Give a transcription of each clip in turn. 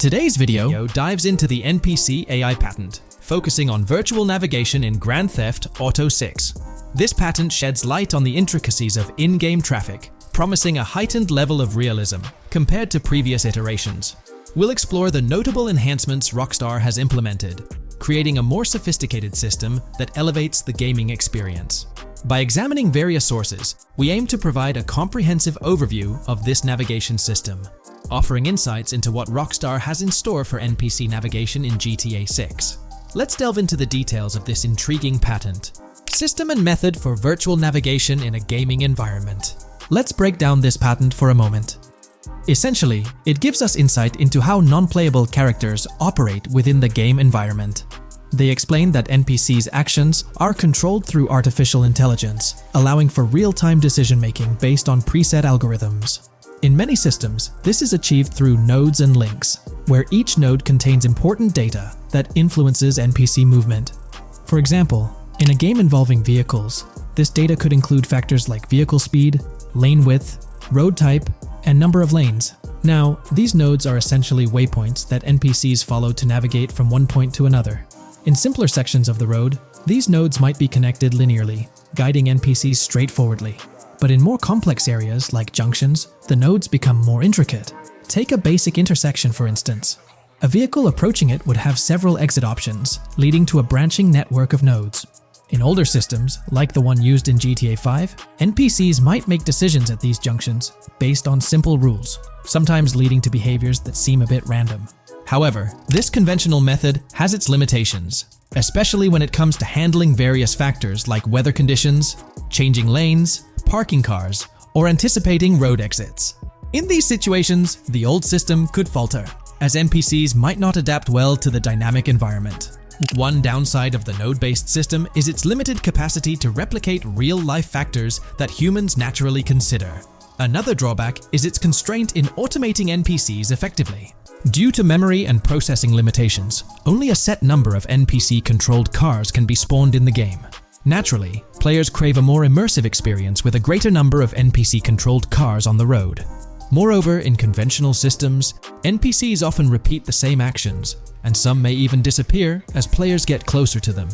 Today's video dives into the NPC AI patent, focusing on virtual navigation in Grand Theft Auto 6. This patent sheds light on the intricacies of in-game traffic, promising a heightened level of realism compared to previous iterations. We'll explore the notable enhancements Rockstar has implemented, creating a more sophisticated system that elevates the gaming experience. By examining various sources, we aim to provide a comprehensive overview of this navigation system, offering insights into what Rockstar has in store for NPC navigation in GTA 6. Let's delve into the details of this intriguing patent. System and method for virtual navigation in a gaming environment. Let's break down this patent for a moment. Essentially, it gives us insight into how non-playable characters operate within the game environment. They explain that NPCs' actions are controlled through artificial intelligence, allowing for real-time decision-making based on preset algorithms. In many systems, this is achieved through nodes and links, where each node contains important data that influences NPC movement. For example, in a game involving vehicles, this data could include factors like vehicle speed, lane width, road type, and number of lanes. Now, these nodes are essentially waypoints that NPCs follow to navigate from one point to another. In simpler sections of the road, these nodes might be connected linearly, guiding NPCs straightforwardly. But in more complex areas, like junctions, the nodes become more intricate. Take a basic intersection, for instance. A vehicle approaching it would have several exit options, leading to a branching network of nodes. In older systems, like the one used in GTA 5, NPCs might make decisions at these junctions based on simple rules, sometimes leading to behaviors that seem a bit random. However, this conventional method has its limitations, especially when it comes to handling various factors like weather conditions, changing lanes, parking cars, or anticipating road exits. In these situations, the old system could falter, as NPCs might not adapt well to the dynamic environment. One downside of the node-based system is its limited capacity to replicate real-life factors that humans naturally consider. Another drawback is its constraint in automating NPCs effectively. Due to memory and processing limitations, only a set number of NPC-controlled cars can be spawned in the game. Naturally, players crave a more immersive experience with a greater number of NPC-controlled cars on the road. Moreover, in conventional systems, NPCs often repeat the same actions, and some may even disappear as players get closer to them.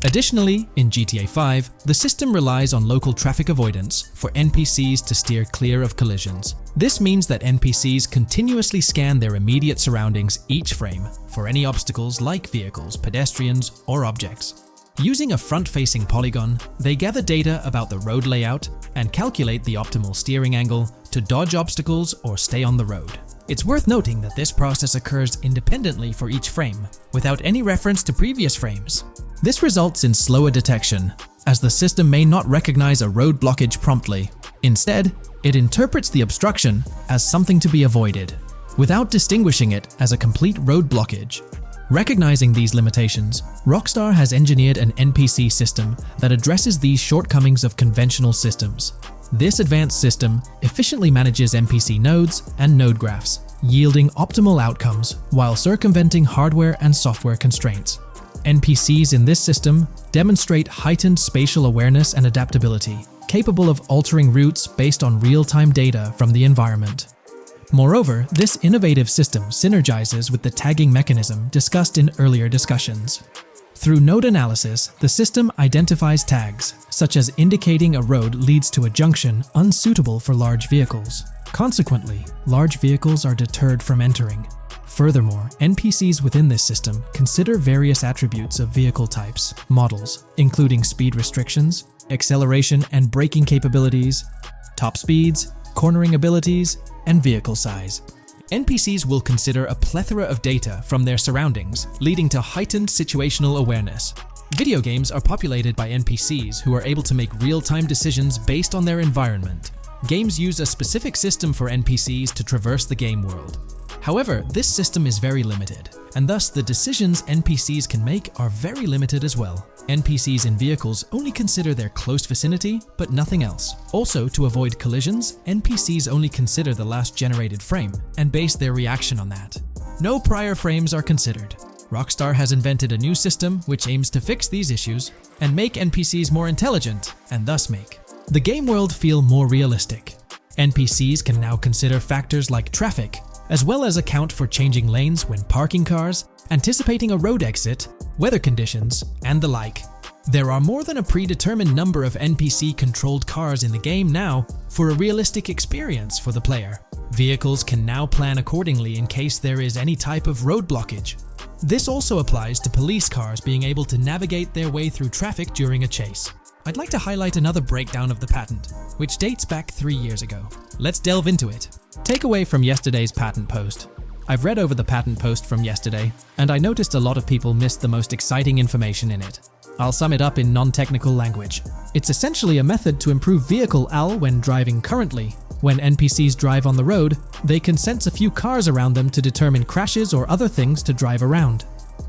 Additionally, in GTA 5, the system relies on local traffic avoidance for NPCs to steer clear of collisions. This means that NPCs continuously scan their immediate surroundings each frame for any obstacles like vehicles, pedestrians, or objects. Using a front-facing polygon, they gather data about the road layout and calculate the optimal steering angle to dodge obstacles or stay on the road. It's worth noting that this process occurs independently for each frame, without any reference to previous frames. This results in slower detection, as the system may not recognize a road blockage promptly. Instead, it interprets the obstruction as something to be avoided, without distinguishing it as a complete road blockage. Recognizing these limitations, Rockstar has engineered an NPC system that addresses these shortcomings of conventional systems. This advanced system efficiently manages NPC nodes and node graphs, yielding optimal outcomes while circumventing hardware and software constraints. NPCs in this system demonstrate heightened spatial awareness and adaptability, capable of altering routes based on real-time data from the environment. Moreover, this innovative system synergizes with the tagging mechanism discussed in earlier discussions. Through node analysis, the system identifies tags, such as indicating a road leads to a junction unsuitable for large vehicles. Consequently, large vehicles are deterred from entering. Furthermore, NPCs within this system consider various attributes of vehicle types, models, including speed restrictions, acceleration and braking capabilities, top speeds, cornering abilities, and vehicle size. NPCs will consider a plethora of data from their surroundings, leading to heightened situational awareness. Video games are populated by NPCs who are able to make real-time decisions based on their environment. Games use a specific system for NPCs to traverse the game world. However, this system is very limited, and thus the decisions NPCs can make are very limited as well. NPCs in vehicles only consider their close vicinity, but nothing else. Also, to avoid collisions, NPCs only consider the last generated frame and base their reaction on that. No prior frames are considered. Rockstar has invented a new system which aims to fix these issues and make NPCs more intelligent, and thus make the game world feel more realistic. NPCs can now consider factors like traffic, as well as account for changing lanes when parking cars, anticipating a road exit, weather conditions, and the like. There are more than a predetermined number of NPC-controlled cars in the game now for a realistic experience for the player. Vehicles can now plan accordingly in case there is any type of road blockage. This also applies to police cars being able to navigate their way through traffic during a chase. I'd like to highlight another breakdown of the patent, which dates back 3 years ago. Let's delve into it. Takeaway from yesterday's patent post. I've read over the patent post from yesterday, and I noticed a lot of people missed the most exciting information in it. I'll sum it up in non-technical language. It's essentially a method to improve vehicle AL when driving currently. When NPCs drive on the road, they can sense a few cars around them to determine crashes or other things to drive around.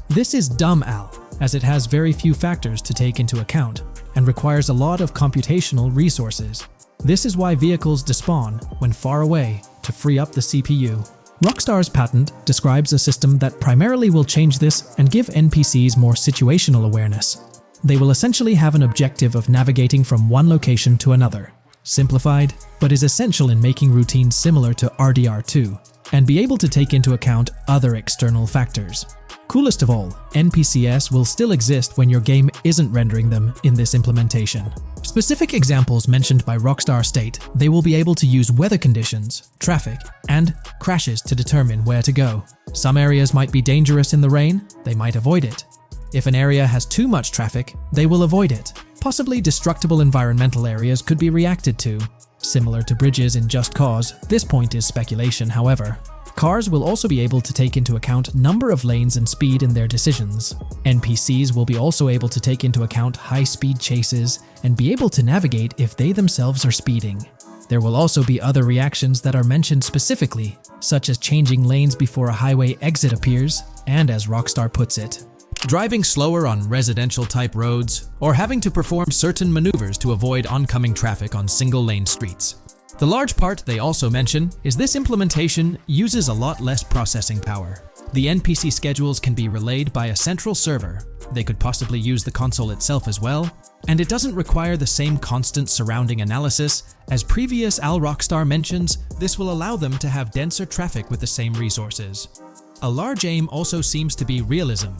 This is dumb AL, as it has very few factors to take into account, and requires a lot of computational resources. This is why vehicles despawn when far away to free up the CPU. Rockstar's patent describes a system that primarily will change this and give NPCs more situational awareness. They will essentially have an objective of navigating from one location to another. Simplified, but is essential in making routines similar to RDR2, and be able to take into account other external factors. Coolest of all, NPCs will still exist when your game isn't rendering them in this implementation. Specific examples mentioned by Rockstar state they will be able to use weather conditions, traffic, and crashes to determine where to go. Some areas might be dangerous in the rain, they might avoid it. If an area has too much traffic, they will avoid it. Possibly destructible environmental areas could be reacted to. Similar to bridges in Just Cause, this point is speculation, however. Cars will also be able to take into account number of lanes and speed in their decisions. NPCs will be also able to take into account high-speed chases and be able to navigate if they themselves are speeding. There will also be other reactions that are mentioned specifically, such as changing lanes before a highway exit appears, and as Rockstar puts it, driving slower on residential-type roads, or having to perform certain maneuvers to avoid oncoming traffic on single-lane streets. The large part they also mention is this implementation uses a lot less processing power. The NPC schedules can be relayed by a central server. They could possibly use the console itself as well, and it doesn't require the same constant surrounding analysis. As previous AL Rockstar mentions, this will allow them to have denser traffic with the same resources. A large aim also seems to be realism.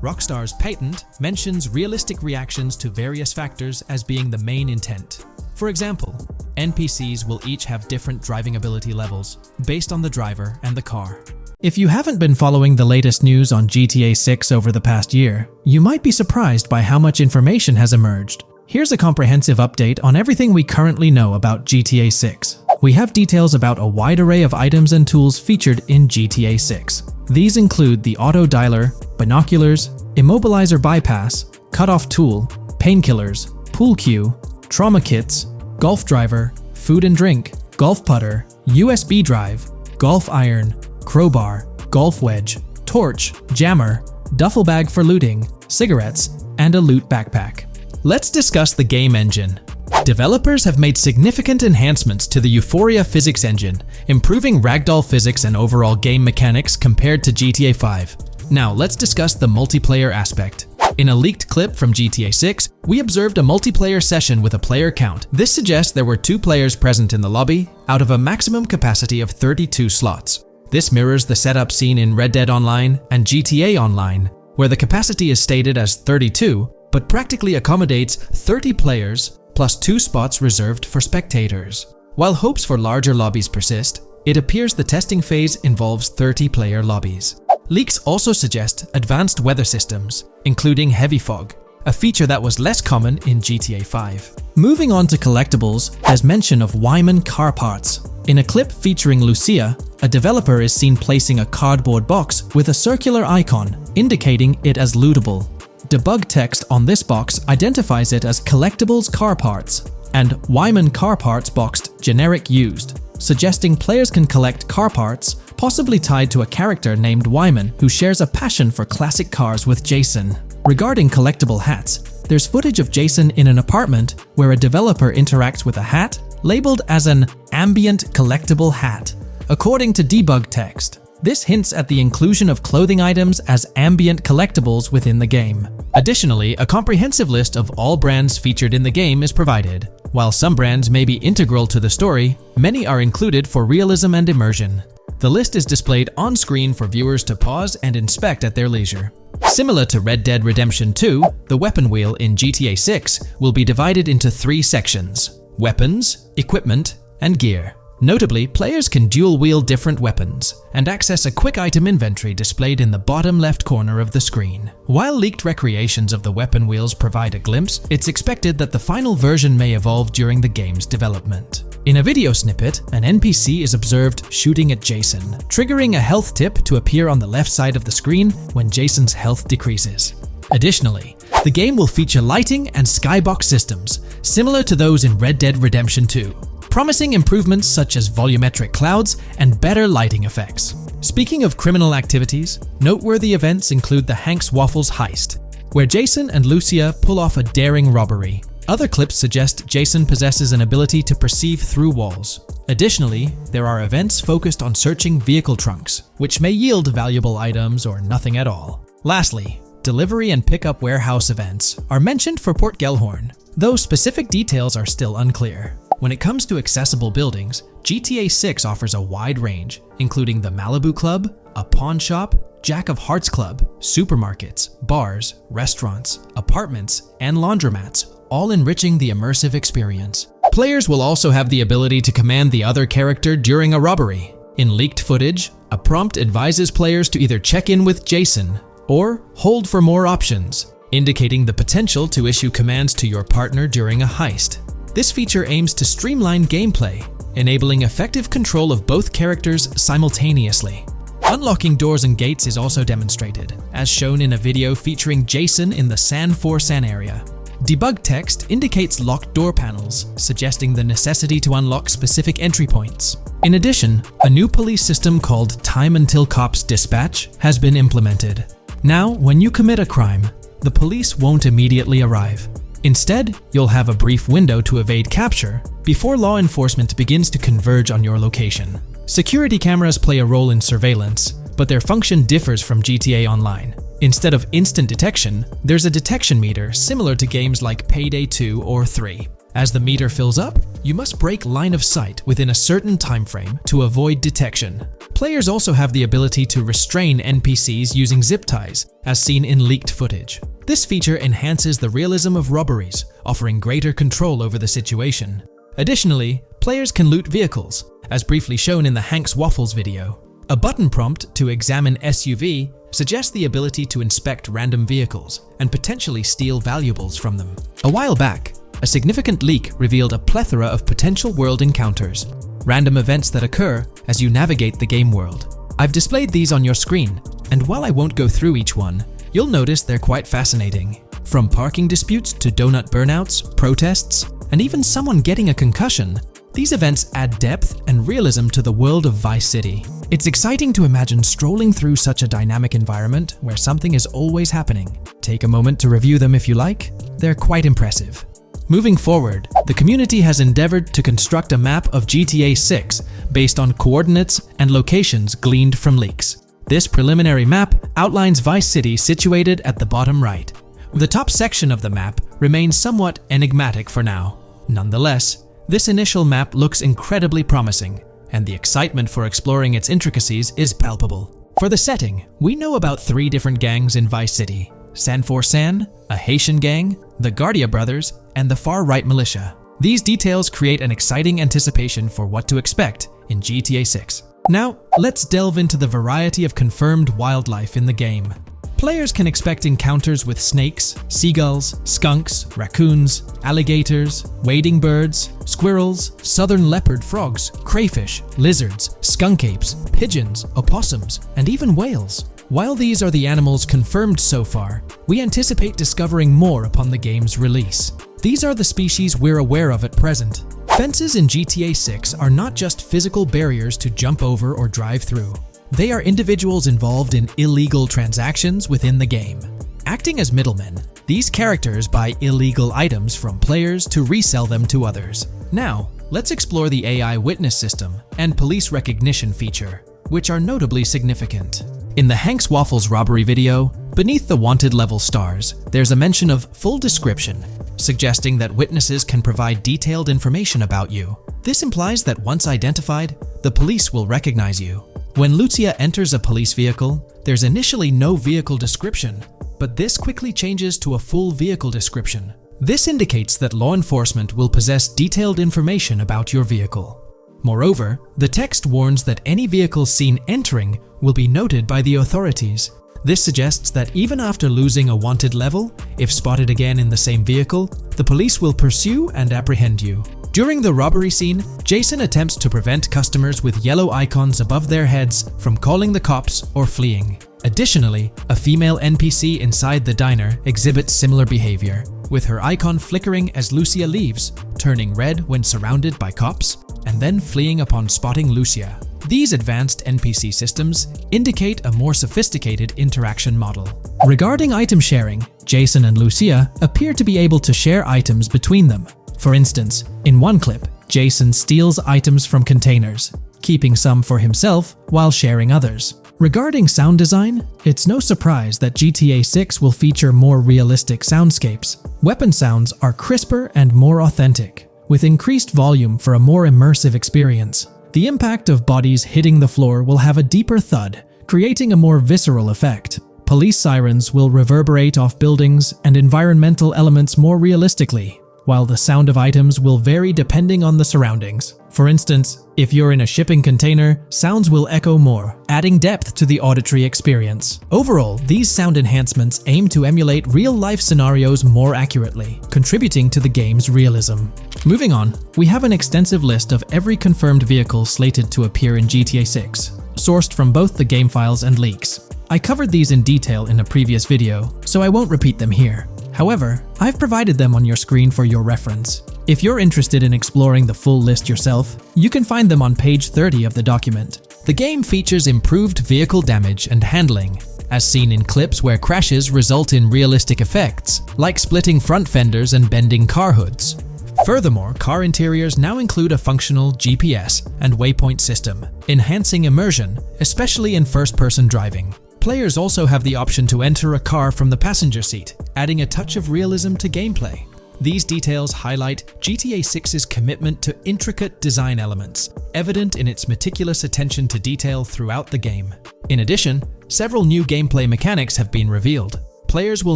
Rockstar's patent mentions realistic reactions to various factors as being the main intent. For example, NPCs will each have different driving ability levels based on the driver and the car. If you haven't been following the latest news on GTA 6 over the past year, you might be surprised by how much information has emerged. Here's a comprehensive update on everything we currently know about GTA 6. We have details about a wide array of items and tools featured in GTA 6. These include the auto dialer, binoculars, immobilizer bypass, cutoff tool, painkillers, pool cue, trauma kits, golf driver, food and drink, golf putter, USB drive, golf iron, crowbar, golf wedge, torch, jammer, duffel bag for looting, cigarettes, and a loot backpack. Let's discuss the game engine. Developers have made significant enhancements to the Euphoria physics engine, improving ragdoll physics and overall game mechanics compared to GTA 5. Now let's discuss the multiplayer aspect. In a leaked clip from GTA 6, we observed a multiplayer session with a player count. This suggests there were 2 players present in the lobby, out of a maximum capacity of 32 slots. This mirrors the setup seen in Red Dead Online and GTA Online, where the capacity is stated as 32, but practically accommodates 30 players plus 2 spots reserved for spectators. While hopes for larger lobbies persist, it appears the testing phase involves 30-player lobbies. Leaks also suggest advanced weather systems, including heavy fog, a feature that was less common in GTA 5. Moving on to collectibles, there's mention of Wyman car parts. In a clip featuring Lucia, a developer is seen placing a cardboard box with a circular icon, indicating it as lootable. Debug text on this box identifies it as collectibles car parts, and Wyman car parts boxed generic used, suggesting players can collect car parts, possibly tied to a character named Wyman who shares a passion for classic cars with Jason. Regarding collectible hats, there's footage of Jason in an apartment where a developer interacts with a hat labeled as an ambient collectible hat. According to debug text, this hints at the inclusion of clothing items as ambient collectibles within the game. Additionally, a comprehensive list of all brands featured in the game is provided. While some brands may be integral to the story, many are included for realism and immersion. The list is displayed on screen for viewers to pause and inspect at their leisure. Similar to Red Dead Redemption 2, the weapon wheel in GTA 6 will be divided into 3 sections: weapons, equipment, and gear. Notably, players can dual-wield different weapons and access a quick item inventory displayed in the bottom left corner of the screen. While leaked recreations of the weapon wheels provide a glimpse, it's expected that the final version may evolve during the game's development. In a video snippet, an NPC is observed shooting at Jason, triggering a health tip to appear on the left side of the screen when Jason's health decreases. Additionally, the game will feature lighting and skybox systems, similar to those in Red Dead Redemption 2. Promising improvements such as volumetric clouds and better lighting effects. Speaking of criminal activities, noteworthy events include the Hank's Waffles heist, where Jason and Lucia pull off a daring robbery. Other clips suggest Jason possesses an ability to perceive through walls. Additionally, there are events focused on searching vehicle trunks, which may yield valuable items or nothing at all. Lastly, delivery and pickup warehouse events are mentioned for Port Gellhorn, though specific details are still unclear. When it comes to accessible buildings, GTA 6 offers a wide range, including the Malibu Club, a pawn shop, Jack of Hearts Club, supermarkets, bars, restaurants, apartments, and laundromats, all enriching the immersive experience. Players will also have the ability to command the other character during a robbery. In leaked footage, a prompt advises players to either check in with Jason or hold for more options, indicating the potential to issue commands to your partner during a heist. This feature aims to streamline gameplay, enabling effective control of both characters simultaneously. Unlocking doors and gates is also demonstrated, as shown in a video featuring Jason in the San Forsan area. Debug text indicates locked door panels, suggesting the necessity to unlock specific entry points. In addition, a new police system called Time Until Cops Dispatch has been implemented. Now, when you commit a crime, the police won't immediately arrive. Instead, you'll have a brief window to evade capture before law enforcement begins to converge on your location. Security cameras play a role in surveillance, but their function differs from GTA Online. Instead of instant detection, there's a detection meter similar to games like Payday 2 or 3. As the meter fills up, you must break line of sight within a certain time frame to avoid detection. Players also have the ability to restrain NPCs using zip ties, as seen in leaked footage. This feature enhances the realism of robberies, offering greater control over the situation. Additionally, players can loot vehicles, as briefly shown in the Hank's Waffles video. A button prompt to examine SUV suggests the ability to inspect random vehicles and potentially steal valuables from them. A while back, a significant leak revealed a plethora of potential world encounters, random events that occur as you navigate the game world. I've displayed these on your screen, and while I won't go through each one, you'll notice they're quite fascinating. From parking disputes to donut burnouts, protests, and even someone getting a concussion, these events add depth and realism to the world of Vice City. It's exciting to imagine strolling through such a dynamic environment where something is always happening. Take a moment to review them if you like. They're quite impressive. Moving forward, the community has endeavored to construct a map of GTA 6 based on coordinates and locations gleaned from leaks. This preliminary map outlines Vice City situated at the bottom right. The top section of the map remains somewhat enigmatic for now. Nonetheless, this initial map looks incredibly promising, and the excitement for exploring its intricacies is palpable. For the setting, we know about 3 different gangs in Vice City: San Forsan, a Haitian gang, the Guardia Brothers, and the far-right militia. These details create an exciting anticipation for what to expect in GTA 6. Now, let's delve into the variety of confirmed wildlife in the game. Players can expect encounters with snakes, seagulls, skunks, raccoons, alligators, wading birds, squirrels, southern leopard frogs, crayfish, lizards, skunk apes, pigeons, opossums, and even whales. While these are the animals confirmed so far, we anticipate discovering more upon the game's release. These are the species we're aware of at present. Fences in GTA 6 are not just physical barriers to jump over or drive through. They are individuals involved in illegal transactions within the game. Acting as middlemen, these characters buy illegal items from players to resell them to others. Now, let's explore the AI witness system and police recognition feature, which are notably significant. In the Hank's Waffles robbery video, beneath the wanted level stars, there's a mention of full description, suggesting that witnesses can provide detailed information about you. This implies that once identified, the police will recognize you. When Lucia enters a police vehicle, there's initially no vehicle description, but this quickly changes to a full vehicle description. This indicates that law enforcement will possess detailed information about your vehicle. Moreover, the text warns that any vehicle seen entering will be noted by the authorities. This suggests that even after losing a wanted level, if spotted again in the same vehicle, the police will pursue and apprehend you. During the robbery scene, Jason attempts to prevent customers with yellow icons above their heads from calling the cops or fleeing. Additionally, a female NPC inside the diner exhibits similar behavior, with her icon flickering as Lucia leaves, turning red when surrounded by cops, and then fleeing upon spotting Lucia. These advanced NPC systems indicate a more sophisticated interaction model. Regarding item sharing, Jason and Lucia appear to be able to share items between them. For instance, in one clip, Jason steals items from containers, keeping some for himself while sharing others. Regarding sound design, it's no surprise that GTA 6 will feature more realistic soundscapes. Weapon sounds are crisper and more authentic, with increased volume for a more immersive experience. The impact of bodies hitting the floor will have a deeper thud, creating a more visceral effect. Police sirens will reverberate off buildings and environmental elements more realistically, while the sound of items will vary depending on the surroundings. For instance, if you're in a shipping container, sounds will echo more, adding depth to the auditory experience. Overall, these sound enhancements aim to emulate real-life scenarios more accurately, contributing to the game's realism. Moving on, we have an extensive list of every confirmed vehicle slated to appear in GTA 6, sourced from both the game files and leaks. I covered these in detail in a previous video, so I won't repeat them here. However, I've provided them on your screen for your reference. If you're interested in exploring the full list yourself, you can find them on page 30 of the document. The game features improved vehicle damage and handling, as seen in clips where crashes result in realistic effects, like splitting front fenders and bending car hoods. Furthermore, car interiors now include a functional GPS and waypoint system, enhancing immersion, especially in first-person driving. Players also have the option to enter a car from the passenger seat, adding a touch of realism to gameplay. These details highlight GTA 6's commitment to intricate design elements, evident in its meticulous attention to detail throughout the game. In addition, several new gameplay mechanics have been revealed. Players will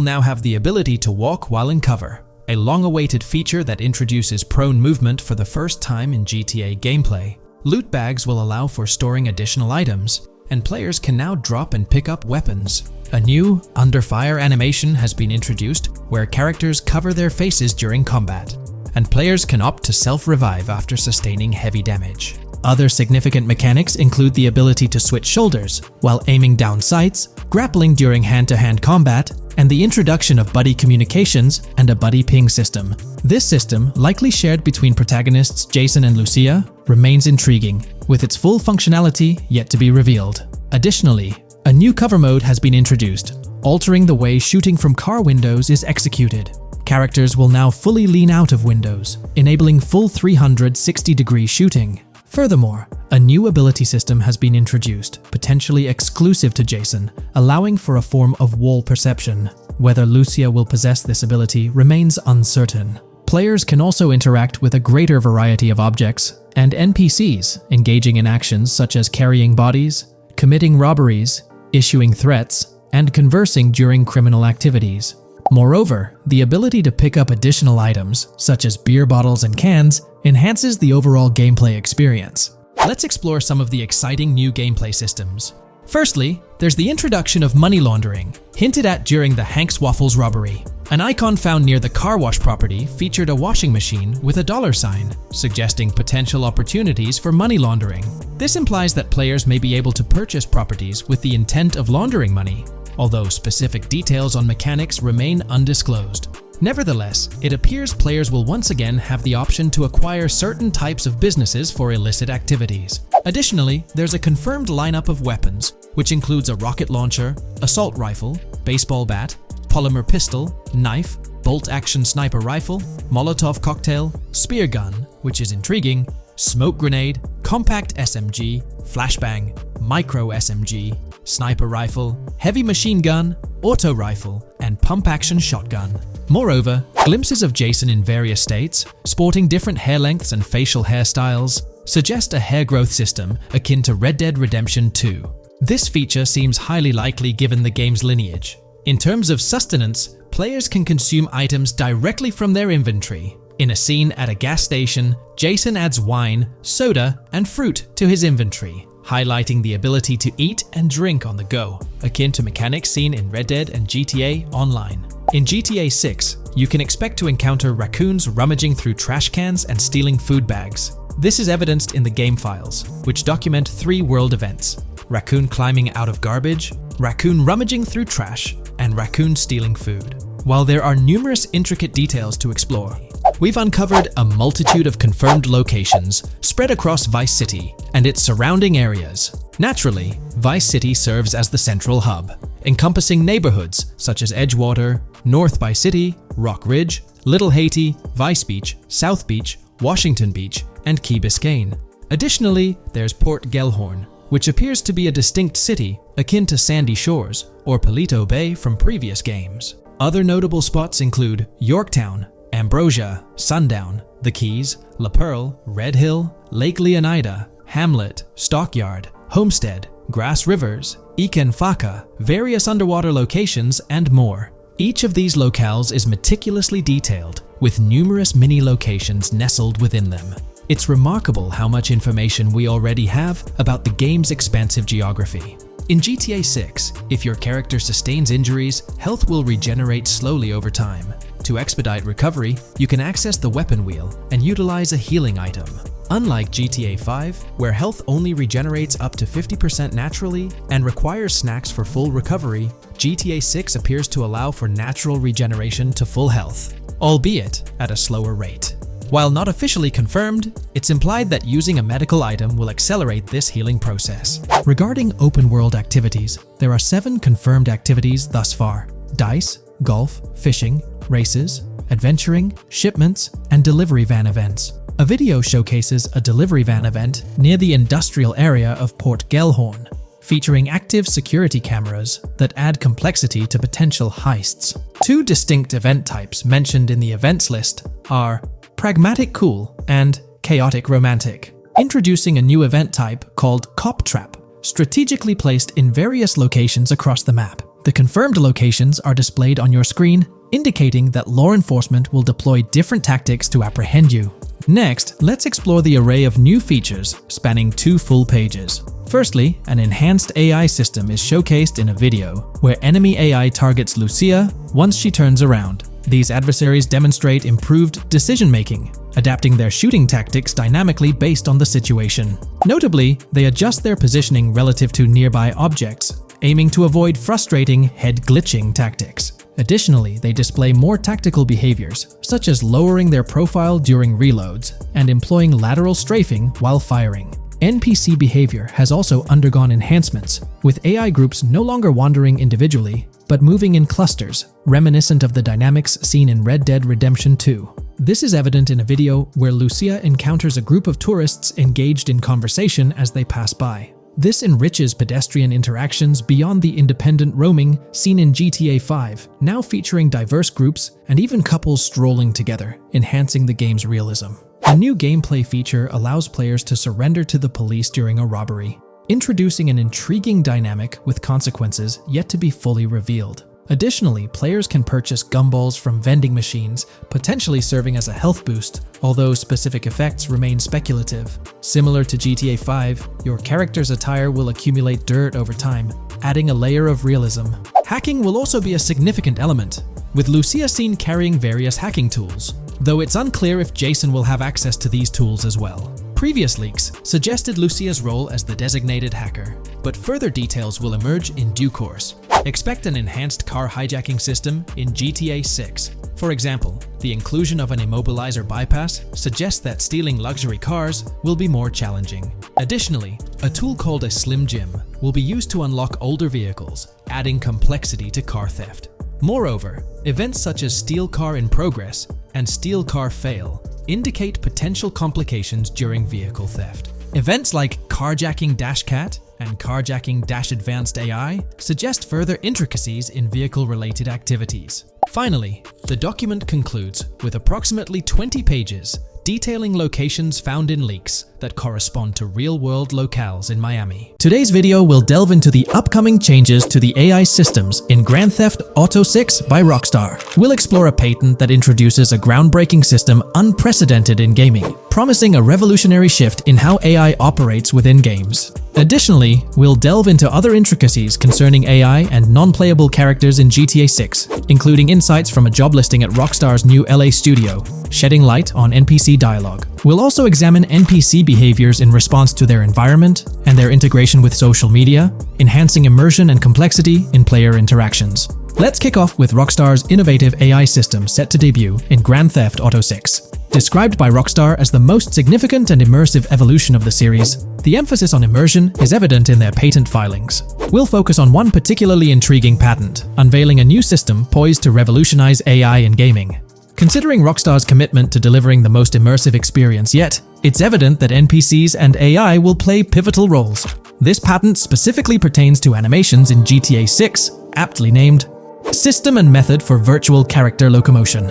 now have the ability to walk while in cover, a long-awaited feature that introduces prone movement for the first time in GTA gameplay. Loot bags will allow for storing additional items, and players can now drop and pick up weapons. A new under fire animation has been introduced where characters cover their faces during combat, and players can opt to self-revive after sustaining heavy damage. Other significant mechanics include the ability to switch shoulders while aiming down sights, grappling during hand-to-hand combat, and the introduction of buddy communications and a buddy ping system. This system, likely shared between protagonists Jason and Lucia, remains intriguing, with its full functionality yet to be revealed. Additionally, a new cover mode has been introduced, altering the way shooting from car windows is executed. Characters will now fully lean out of windows, enabling full 360-degree shooting. Furthermore, a new ability system has been introduced, potentially exclusive to Jason, allowing for a form of wall perception. Whether Lucia will possess this ability remains uncertain. Players can also interact with a greater variety of objects and NPCs, engaging in actions such as carrying bodies, committing robberies, issuing threats, and conversing during criminal activities. Moreover, the ability to pick up additional items, such as beer bottles and cans, enhances the overall gameplay experience. Let's explore some of the exciting new gameplay systems. Firstly, there's the introduction of money laundering, hinted at during the Hank's Waffles robbery. An icon found near the car wash property featured a washing machine with a dollar sign, suggesting potential opportunities for money laundering. This implies that players may be able to purchase properties with the intent of laundering money, although specific details on mechanics remain undisclosed. Nevertheless, it appears players will once again have the option to acquire certain types of businesses for illicit activities. Additionally, there's a confirmed lineup of weapons, which includes a rocket launcher, assault rifle, baseball bat, polymer pistol, knife, bolt-action sniper rifle, Molotov cocktail, spear gun, which is intriguing, smoke grenade, compact SMG, flashbang, micro SMG, sniper rifle, heavy machine gun, auto rifle, and pump-action shotgun. Moreover, glimpses of Jason in various states, sporting different hair lengths and facial hairstyles, suggest a hair growth system akin to Red Dead Redemption 2. This feature seems highly likely given the game's lineage. In terms of sustenance, players can consume items directly from their inventory. In a scene at a gas station, Jason adds wine, soda, and fruit to his inventory, highlighting the ability to eat and drink on the go, akin to mechanics seen in Red Dead and GTA Online. In GTA 6, you can expect to encounter raccoons rummaging through trash cans and stealing food bags. This is evidenced in the game files, which document 3 world events: raccoon climbing out of garbage, raccoon rummaging through trash, and raccoon stealing food. While there are numerous intricate details to explore, we've uncovered a multitude of confirmed locations spread across Vice City and its surrounding areas. Naturally, Vice City serves as the central hub, encompassing neighborhoods such as Edgewater, North Vice City, Rock Ridge, Little Haiti, Vice Beach, South Beach, Washington Beach, and Key Biscayne. Additionally, there's Port Gellhorn, which appears to be a distinct city akin to Sandy Shores or Paleto Bay from previous games. Other notable spots include Yorktown, Ambrosia, Sundown, The Keys, La Pearl, Red Hill, Lake Leonida, Hamlet, Stockyard, Homestead, Grass Rivers, Ikenfaka, various underwater locations, and more. Each of these locales is meticulously detailed, with numerous mini locations nestled within them. It's remarkable how much information we already have about the game's expansive geography. In GTA 6, if your character sustains injuries, health will regenerate slowly over time. To expedite recovery, you can access the weapon wheel and utilize a healing item. Unlike GTA 5, where health only regenerates up to 50% naturally and requires snacks for full recovery, GTA 6 appears to allow for natural regeneration to full health, albeit at a slower rate. While not officially confirmed, it's implied that using a medical item will accelerate this healing process. Regarding open-world activities, there are 7 confirmed activities thus far: dice, golf, fishing, races, adventuring, shipments, and delivery van events. A video showcases a delivery van event near the industrial area of Port Gellhorn, featuring active security cameras that add complexity to potential heists. 2 distinct event types mentioned in the events list are Pragmatic Cool and Chaotic Romantic, introducing a new event type called Cop Trap, strategically placed in various locations across the map. The confirmed locations are displayed on your screen, indicating that law enforcement will deploy different tactics to apprehend you. Next, let's explore the array of new features spanning 2 full pages. Firstly, an enhanced AI system is showcased in a video, where enemy AI targets Lucia once she turns around. These adversaries demonstrate improved decision-making, adapting their shooting tactics dynamically based on the situation. Notably, they adjust their positioning relative to nearby objects, aiming to avoid frustrating head-glitching tactics. Additionally, they display more tactical behaviors, such as lowering their profile during reloads and employing lateral strafing while firing. NPC behavior has also undergone enhancements, with AI groups no longer wandering individually, but moving in clusters, reminiscent of the dynamics seen in Red Dead Redemption 2. This is evident in a video where Lucia encounters a group of tourists engaged in conversation as they pass by. This enriches pedestrian interactions beyond the independent roaming seen in GTA 5, now featuring diverse groups and even couples strolling together, enhancing the game's realism. A new gameplay feature allows players to surrender to the police during a robbery, introducing an intriguing dynamic with consequences yet to be fully revealed. Additionally, players can purchase gumballs from vending machines, potentially serving as a health boost, although specific effects remain speculative. Similar to GTA 5, your character's attire will accumulate dirt over time, adding a layer of realism. Hacking will also be a significant element, with Lucia seen carrying various hacking tools, though it's unclear if Jason will have access to these tools as well. Previous leaks suggested Lucia's role as the designated hacker, but further details will emerge in due course. Expect an enhanced car hijacking system in GTA 6. For example, the inclusion of an immobilizer bypass suggests that stealing luxury cars will be more challenging. Additionally, a tool called a Slim Jim will be used to unlock older vehicles, adding complexity to car theft. Moreover, events such as Steal Car in Progress and Steal Car Fail indicate potential complications during vehicle theft. Events like Carjacking Cat and Carjacking Advanced AI suggest further intricacies in vehicle-related activities. Finally, the document concludes with approximately 20 pages detailing locations found in leaks that correspond to real-world locales in Miami. Today's video will delve into the upcoming changes to the AI systems in Grand Theft Auto 6 by Rockstar. We'll explore a patent that introduces a groundbreaking system unprecedented in gaming, promising a revolutionary shift in how AI operates within games. Additionally, we'll delve into other intricacies concerning AI and non-playable characters in GTA 6, including insights from a job listing at Rockstar's new LA studio, shedding light on NPC dialogue. We'll also examine NPC behaviors in response to their environment and their integration with social media, enhancing immersion and complexity in player interactions. Let's kick off with Rockstar's innovative AI system set to debut in Grand Theft Auto 6. Described by Rockstar as the most significant and immersive evolution of the series, the emphasis on immersion is evident in their patent filings. We'll focus on one particularly intriguing patent, unveiling a new system poised to revolutionize AI in gaming. Considering Rockstar's commitment to delivering the most immersive experience yet, it's evident that NPCs and AI will play pivotal roles. This patent specifically pertains to animations in GTA 6, aptly named System and Method for Virtual Character Locomotion.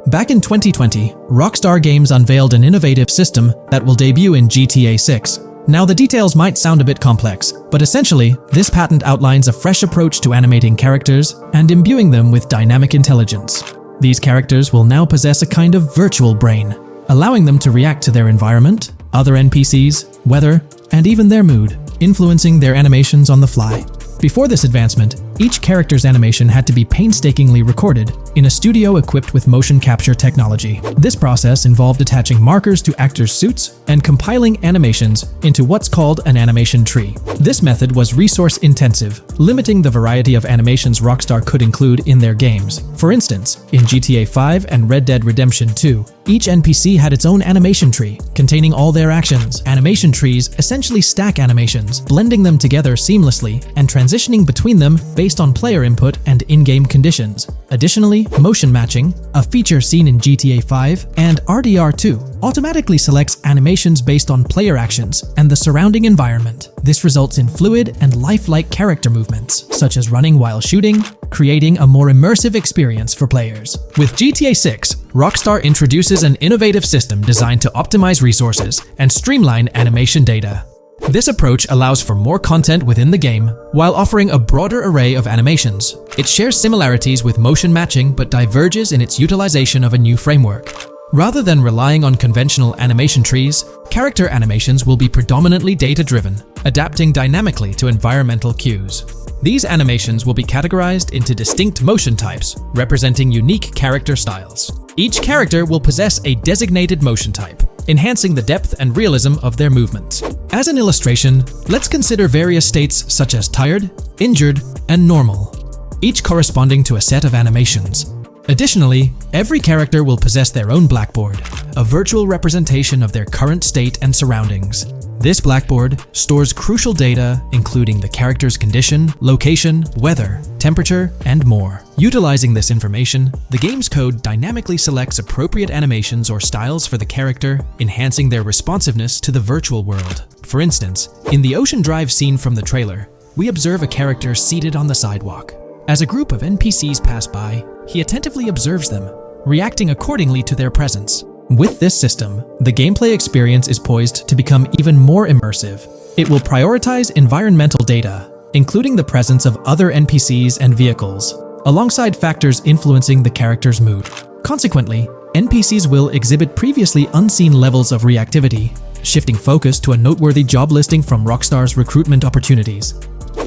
Back in 2020, Rockstar Games unveiled an innovative system that will debut in GTA 6. Now, the details might sound a bit complex, but essentially, this patent outlines a fresh approach to animating characters and imbuing them with dynamic intelligence. These characters will now possess a kind of virtual brain, allowing them to react to their environment, other NPCs, weather, and even their mood, influencing their animations on the fly. Before this advancement, each character's animation had to be painstakingly recorded in a studio equipped with motion capture technology. This process involved attaching markers to actors' suits and compiling animations into what's called an animation tree. This method was resource-intensive, limiting the variety of animations Rockstar could include in their games. For instance, in GTA 5 and Red Dead Redemption 2, each NPC had its own animation tree, containing all their actions. Animation trees essentially stack animations, blending them together seamlessly and transitioning between them based on player input and in-game conditions. Additionally, motion matching, a feature seen in GTA 5 and RDR2, automatically selects animations based on player actions and the surrounding environment. This results in fluid and lifelike character movements, such as running while shooting, creating a more immersive experience for players. With GTA 6, Rockstar introduces an innovative system designed to optimize resources and streamline animation data. This approach allows for more content within the game while offering a broader array of animations. It shares similarities with motion matching but diverges in its utilization of a new framework. Rather than relying on conventional animation trees, character animations will be predominantly data-driven, adapting dynamically to environmental cues. These animations will be categorized into distinct motion types, representing unique character styles. Each character will possess a designated motion type, enhancing the depth and realism of their movements. As an illustration, let's consider various states such as tired, injured, and normal, each corresponding to a set of animations. Additionally, every character will possess their own blackboard, a virtual representation of their current state and surroundings. This blackboard stores crucial data including the character's condition, location, weather, temperature, and more. Utilizing this information, the game's code dynamically selects appropriate animations or styles for the character, enhancing their responsiveness to the virtual world. For instance, in the Ocean Drive scene from the trailer, we observe a character seated on the sidewalk. As a group of NPCs pass by, he attentively observes them, reacting accordingly to their presence. With this system, the gameplay experience is poised to become even more immersive. It will prioritize environmental data, including the presence of other NPCs and vehicles, alongside factors influencing the character's mood. Consequently, NPCs will exhibit previously unseen levels of reactivity, shifting focus to a noteworthy job listing from Rockstar's recruitment opportunities.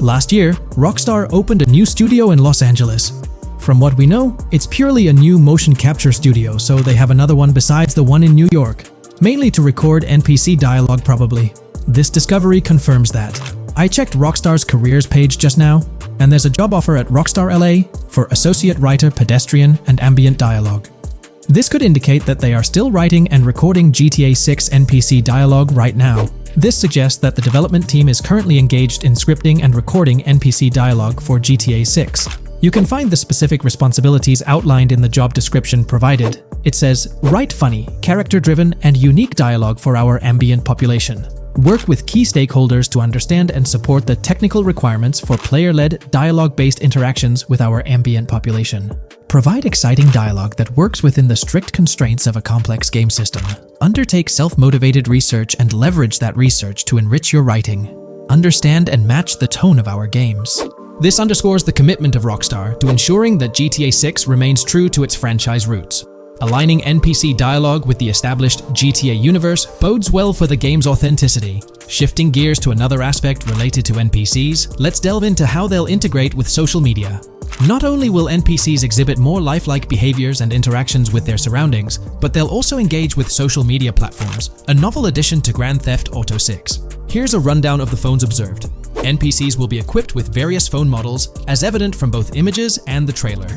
Last year, Rockstar opened a new studio in Los Angeles. From what we know, it's purely a new motion capture studio, so they have another one besides the one in New York, mainly to record NPC dialogue probably. This discovery confirms that. I checked Rockstar's careers page just now, and there's a job offer at Rockstar LA for Associate Writer Pedestrian and Ambient Dialogue. This could indicate that they are still writing and recording GTA 6 NPC dialogue right now. This suggests that the development team is currently engaged in scripting and recording NPC dialogue for GTA 6. You can find the specific responsibilities outlined in the job description provided. It says, write funny, character-driven, and unique dialogue for our ambient population. Work with key stakeholders to understand and support the technical requirements for player-led, dialogue-based interactions with our ambient population. Provide exciting dialogue that works within the strict constraints of a complex game system. Undertake self-motivated research and leverage that research to enrich your writing. Understand and match the tone of our games. This underscores the commitment of Rockstar to ensuring that GTA 6 remains true to its franchise roots. Aligning NPC dialogue with the established GTA universe bodes well for the game's authenticity. Shifting gears to another aspect related to NPCs, let's delve into how they'll integrate with social media. Not only will NPCs exhibit more lifelike behaviors and interactions with their surroundings, but they'll also engage with social media platforms, a novel addition to Grand Theft Auto 6. Here's a rundown of the phones observed. NPCs will be equipped with various phone models, as evident from both images and the trailer.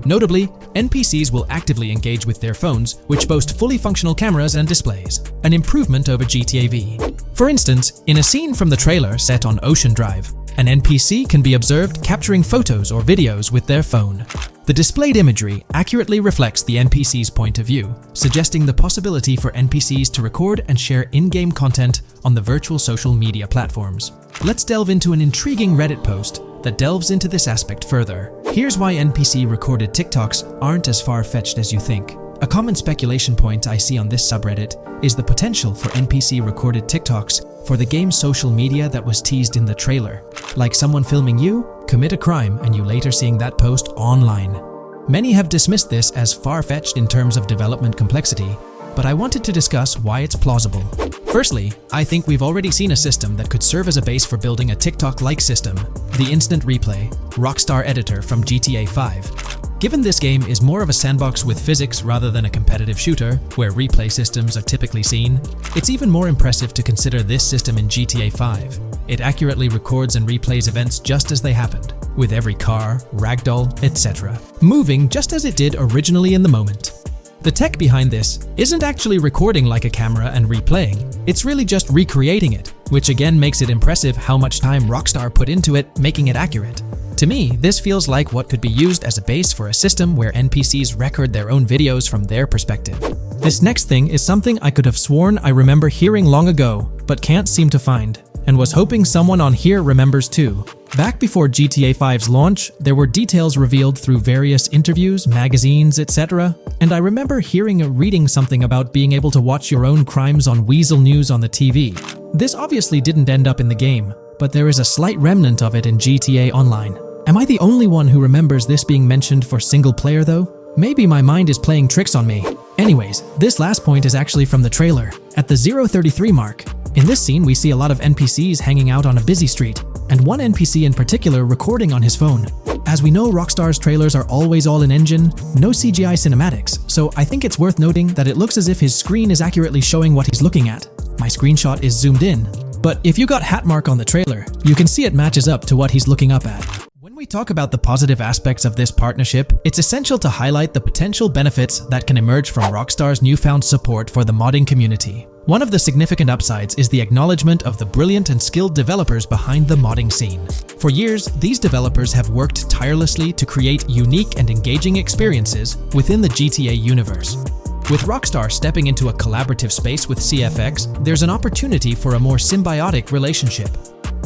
Notably, NPCs will actively engage with their phones, which boast fully functional cameras and displays, an improvement over GTA V. For instance, in a scene from the trailer set on Ocean Drive, an NPC can be observed capturing photos or videos with their phone. The displayed imagery accurately reflects the NPC's point of view, suggesting the possibility for NPCs to record and share in-game content on the virtual social media platforms. Let's delve into an intriguing Reddit post that delves into this aspect further. Here's why NPC-recorded TikToks aren't as far-fetched as you think. A common speculation point I see on this subreddit is the potential for NPC-recorded TikToks for the game's social media that was teased in the trailer, like someone filming you commit a crime and you later seeing that post online. Many have dismissed this as far-fetched in terms of development complexity, but I wanted to discuss why it's plausible. Firstly, I think we've already seen a system that could serve as a base for building a TikTok-like system, the Instant Replay, Rockstar editor from GTA 5. Given this game is more of a sandbox with physics rather than a competitive shooter, where replay systems are typically seen, it's even more impressive to consider this system in GTA 5. It accurately records and replays events just as they happened, with every car, ragdoll, etc., moving just as it did originally in the moment. The tech behind this isn't actually recording like a camera and replaying, it's really just recreating it, which again makes it impressive how much time Rockstar put into it, making it accurate. To me, this feels like what could be used as a base for a system where NPCs record their own videos from their perspective. This next thing is something I could have sworn I remember hearing long ago, but can't seem to find, and was hoping someone on here remembers too. Back before GTA 5's launch, there were details revealed through various interviews, magazines, etc., and I remember hearing or reading something about being able to watch your own crimes on Weasel News on the TV. This obviously didn't end up in the game, but there is a slight remnant of it in GTA Online. Am I the only one who remembers this being mentioned for single player though? Maybe my mind is playing tricks on me. Anyways, this last point is actually from the trailer, at the 0:33 mark. In this scene, we see a lot of NPCs hanging out on a busy street, and one NPC in particular recording on his phone. As we know, Rockstar's trailers are always all in engine, no CGI cinematics, so I think it's worth noting that it looks as if his screen is accurately showing what he's looking at. My screenshot is zoomed in, but if you got Hatmark on the trailer, you can see it matches up to what he's looking up at. When we talk about the positive aspects of this partnership, it's essential to highlight the potential benefits that can emerge from Rockstar's newfound support for the modding community. One of the significant upsides is the acknowledgement of the brilliant and skilled developers behind the modding scene. For years, these developers have worked tirelessly to create unique and engaging experiences within the GTA universe. With Rockstar stepping into a collaborative space with CFX, there's an opportunity for a more symbiotic relationship.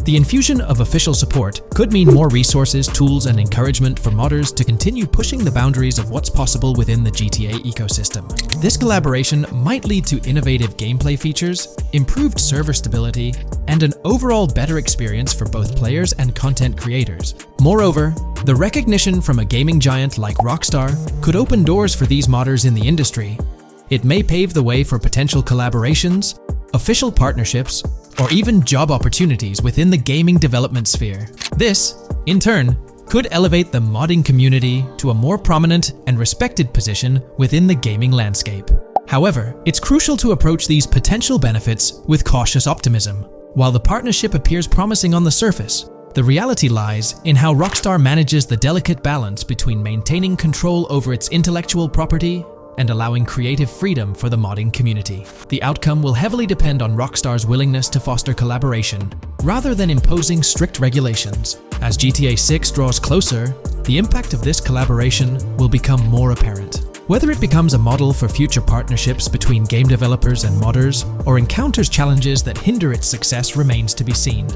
The infusion of official support could mean more resources, tools, and encouragement for modders to continue pushing the boundaries of what's possible within the GTA ecosystem. This collaboration might lead to innovative gameplay features, improved server stability, and an overall better experience for both players and content creators. Moreover, the recognition from a gaming giant like Rockstar could open doors for these modders in the industry. It may pave the way for potential collaborations, official partnerships, or even job opportunities within the gaming development sphere. This, in turn, could elevate the modding community to a more prominent and respected position within the gaming landscape. However, it's crucial to approach these potential benefits with cautious optimism. While the partnership appears promising on the surface, the reality lies in how Rockstar manages the delicate balance between maintaining control over its intellectual property and allowing creative freedom for the modding community. The outcome will heavily depend on Rockstar's willingness to foster collaboration, rather than imposing strict regulations. As GTA 6 draws closer, the impact of this collaboration will become more apparent. Whether it becomes a model for future partnerships between game developers and modders, or encounters challenges that hinder its success remains to be seen.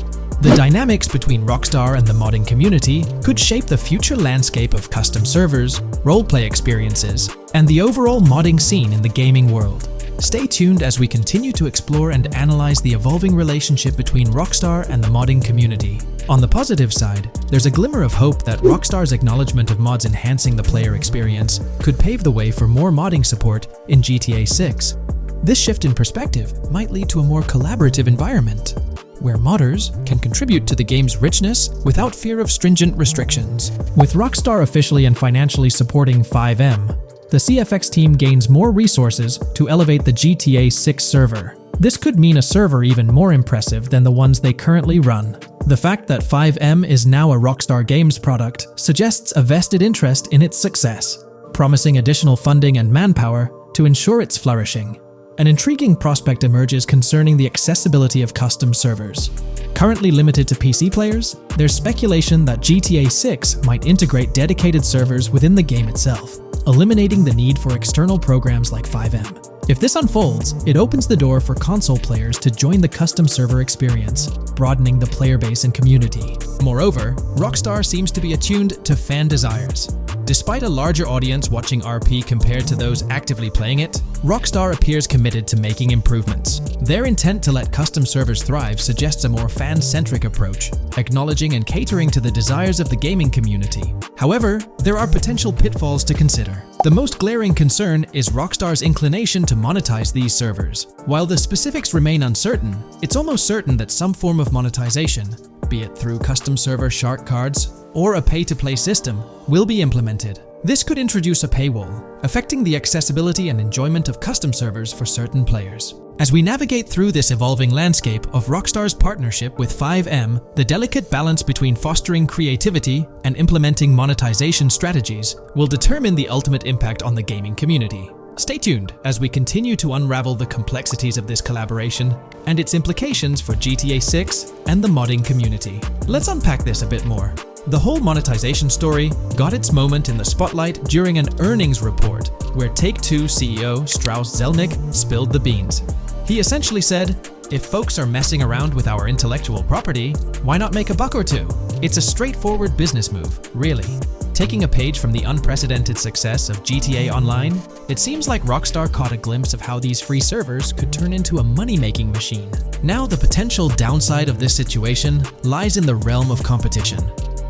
The dynamics between Rockstar and the modding community could shape the future landscape of custom servers, roleplay experiences, and the overall modding scene in the gaming world. Stay tuned as we continue to explore and analyze the evolving relationship between Rockstar and the modding community. On the positive side, there's a glimmer of hope that Rockstar's acknowledgement of mods enhancing the player experience could pave the way for more modding support in GTA 6. This shift in perspective might lead to a more collaborative environment, where modders can contribute to the game's richness without fear of stringent restrictions. With Rockstar officially and financially supporting FiveM, the CFX team gains more resources to elevate the GTA 6 server. This could mean a server even more impressive than the ones they currently run. The fact that FiveM is now a Rockstar Games product suggests a vested interest in its success, promising additional funding and manpower to ensure its flourishing. An intriguing prospect emerges concerning the accessibility of custom servers. Currently limited to PC players, there's speculation that GTA 6 might integrate dedicated servers within the game itself, eliminating the need for external programs like FiveM. If this unfolds, it opens the door for console players to join the custom server experience, broadening the player base and community. Moreover, Rockstar seems to be attuned to fan desires. Despite a larger audience watching RP compared to those actively playing it, Rockstar appears committed to making improvements. Their intent to let custom servers thrive suggests a more fan-centric approach, acknowledging and catering to the desires of the gaming community. However, there are potential pitfalls to consider. The most glaring concern is Rockstar's inclination to monetize these servers. While the specifics remain uncertain, it's almost certain that some form of monetization, be it through custom server shark cards or a pay-to-play system, will be implemented. This could introduce a paywall, affecting the accessibility and enjoyment of custom servers for certain players. As we navigate through this evolving landscape of Rockstar's partnership with FiveM, the delicate balance between fostering creativity and implementing monetization strategies will determine the ultimate impact on the gaming community. Stay tuned as we continue to unravel the complexities of this collaboration and its implications for GTA 6 and the modding community. Let's unpack this a bit more. The whole monetization story got its moment in the spotlight during an earnings report where Take-Two CEO Strauss Zelnick spilled the beans. He essentially said, "If folks are messing around with our intellectual property, why not make a buck or two?" It's a straightforward business move, really. Taking a page from the unprecedented success of GTA Online, it seems like Rockstar caught a glimpse of how these free servers could turn into a money-making machine. Now the potential downside of this situation lies in the realm of competition.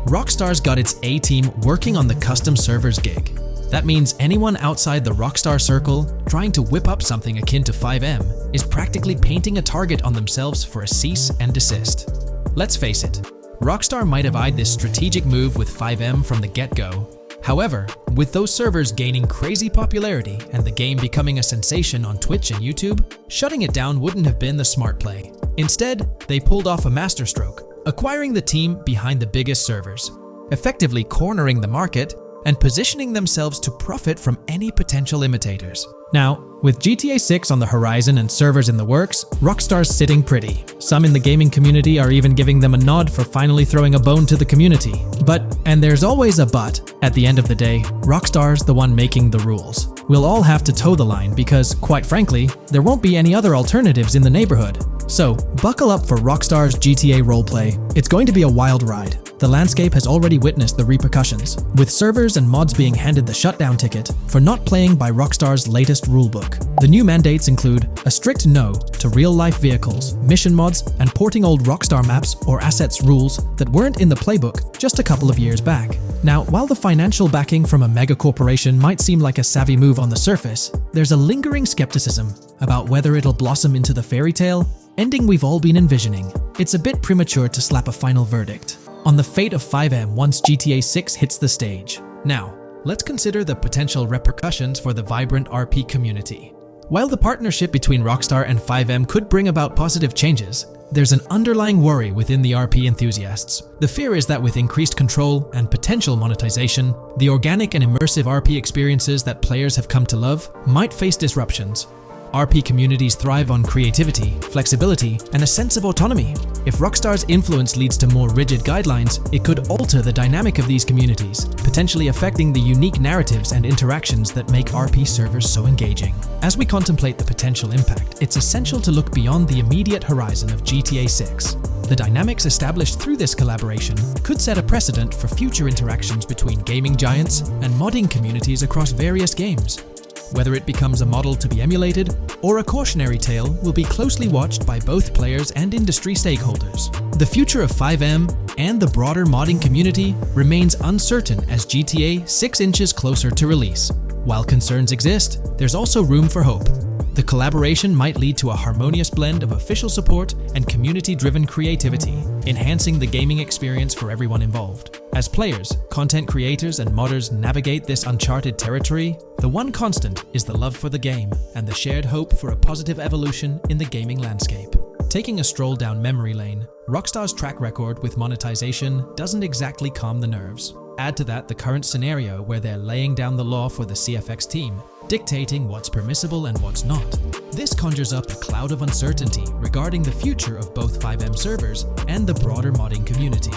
Rockstar's got its A-team working on the custom servers gig. That means anyone outside the Rockstar circle trying to whip up something akin to FiveM is practically painting a target on themselves for a cease and desist. Let's face it, Rockstar might have eyed this strategic move with FiveM from the get-go. However, with those servers gaining crazy popularity and the game becoming a sensation on Twitch and YouTube, shutting it down wouldn't have been the smart play. Instead, they pulled off a masterstroke, acquiring the team behind the biggest servers, effectively cornering the market and positioning themselves to profit from any potential imitators. Now, with GTA 6 on the horizon and servers in the works, Rockstar's sitting pretty. Some in the gaming community are even giving them a nod for finally throwing a bone to the community. But, and there's always a but, at the end of the day, Rockstar's the one making the rules. We'll all have to toe the line because, quite frankly, there won't be any other alternatives in the neighborhood. So, buckle up for Rockstar's GTA roleplay. It's going to be a wild ride. The landscape has already witnessed the repercussions, with servers and mods being handed the shutdown ticket for not playing by Rockstar's latest rulebook. The new mandates include a strict no to real-life vehicles, mission mods, and porting old Rockstar maps or assets rules that weren't in the playbook just a couple of years back. Now, while the financial backing from a mega corporation might seem like a savvy move on the surface, there's a lingering skepticism about whether it'll blossom into the fairy tale ending we've all been envisioning. It's a bit premature to slap a final verdict on the fate of FiveM once GTA 6 hits the stage. Now, let's consider the potential repercussions for the vibrant RP community. While the partnership between Rockstar and FiveM could bring about positive changes, there's an underlying worry within the RP enthusiasts. The fear is that with increased control and potential monetization, the organic and immersive RP experiences that players have come to love might face disruptions. RP communities thrive on creativity, flexibility, and a sense of autonomy. If Rockstar's influence leads to more rigid guidelines, it could alter the dynamic of these communities, potentially affecting the unique narratives and interactions that make RP servers so engaging. As we contemplate the potential impact, it's essential to look beyond the immediate horizon of GTA 6. The dynamics established through this collaboration could set a precedent for future interactions between gaming giants and modding communities across various games. Whether it becomes a model to be emulated or a cautionary tale will be closely watched by both players and industry stakeholders. The future of FiveM and the broader modding community remains uncertain as GTA 6 inches closer to release. While concerns exist, there's also room for hope. The collaboration might lead to a harmonious blend of official support and community-driven creativity, enhancing the gaming experience for everyone involved. As players, content creators, and modders navigate this uncharted territory, the one constant is the love for the game and the shared hope for a positive evolution in the gaming landscape. Taking a stroll down memory lane, Rockstar's track record with monetization doesn't exactly calm the nerves. Add to that the current scenario where they're laying down the law for the CFX team, dictating what's permissible and what's not. This conjures up a cloud of uncertainty regarding the future of both FiveM servers and the broader modding community.